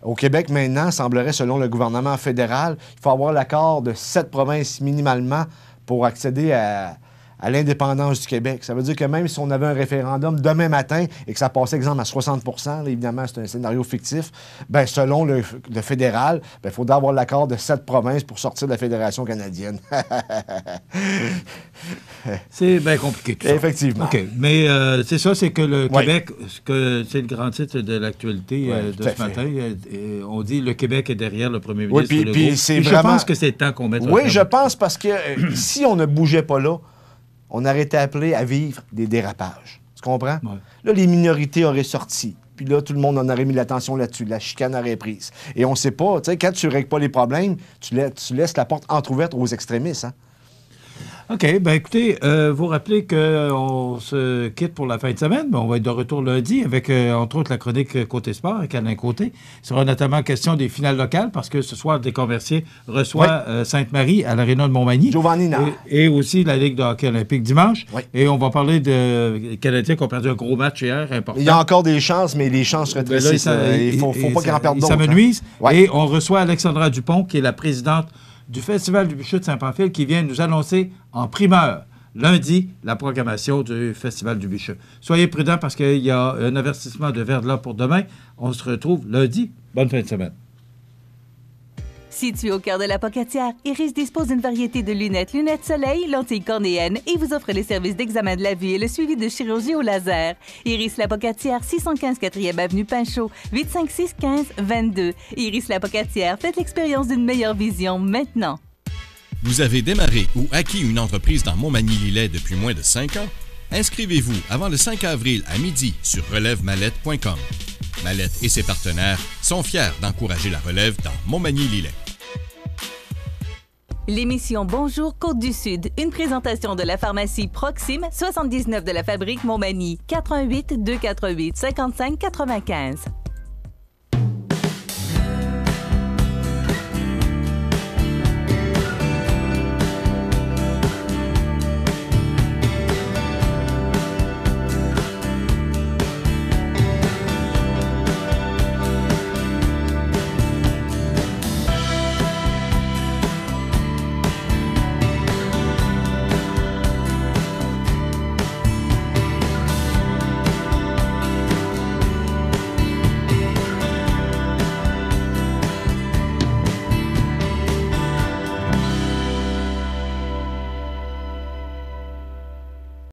Au Québec, maintenant, semblerait, selon le gouvernement fédéral, il faut avoir l'accord de 7 provinces minimalement pour accéder à l'indépendance du Québec. Ça veut dire que même si on avait un référendum demain matin et que ça passait, exemple, à 60 %, là, évidemment, c'est un scénario fictif, bien, selon le fédéral, il faudrait avoir l'accord de 7 provinces pour sortir de la Fédération canadienne. C'est bien compliqué, tout ça. Effectivement. OK. Mais c'est ça, c'est que le Québec, c'est le grand titre de l'actualité de ce matin. On dit le Québec est derrière le premier ministre. Oui, puis c'est vraiment... Je pense que c'est le temps qu'on mette... Oui, je pense, parce que si on ne bougeait pas là, on aurait été appelé à vivre des dérapages. Tu comprends? Ouais. Là, les minorités auraient sorti. Puis là, tout le monde en aurait mis l'attention là-dessus. La chicane aurait prise. Et on ne sait pas, tu sais, quand tu ne règles pas les problèmes, tu laisses la porte entrouverte aux extrémistes. Hein? OK. Bien, écoutez, vous rappelez qu'on se quitte pour la fin de semaine, mais on va être de retour lundi avec, entre autres, la chronique Côté Sport avec Alain Côté. Il sera notamment question des finales locales parce que ce soir, des Conversiers reçoit Sainte-Marie à l'Aréna de Montmagny. Giovanni Nard. Et aussi la Ligue de hockey olympique dimanche. Oui. Et on va parler des Canadiens qui ont perdu un gros match hier, important. Il y a encore des chances, mais les chances rétrécissent. Il ne faut pas qu'ils en perdent d'autres. Ça me nuise. Et on reçoit Alexandra Dupont, qui est la présidente du Festival du Bûcher de Saint-Pamphile, qui vient nous annoncer en primeur, lundi, la programmation du Festival du Bûcher. Soyez prudents parce qu'il y a un avertissement de verglas pour demain. On se retrouve lundi. Bonne fin de semaine. Situé au cœur de la Pocatière, Iris dispose d'une variété de lunettes soleil, lentilles cornéennes et vous offre les services d'examen de la vue et le suivi de chirurgie au laser. Iris la Pocatière, 615 4e Avenue Pinchot, 856 15 22. Iris la Pocatière, faites l'expérience d'une meilleure vision maintenant. Vous avez démarré ou acquis une entreprise dans Montmagny-Lillet depuis moins de 5 ans? Inscrivez-vous avant le 5 avril à midi sur relèvemallette.com. Mallette et ses partenaires sont fiers d'encourager la relève dans Montmagny-Lillet. L'émission Bonjour Côte-du-Sud, une présentation de la pharmacie Proxime, 79 de la Fabrique Montmagny, 88 248 55 95.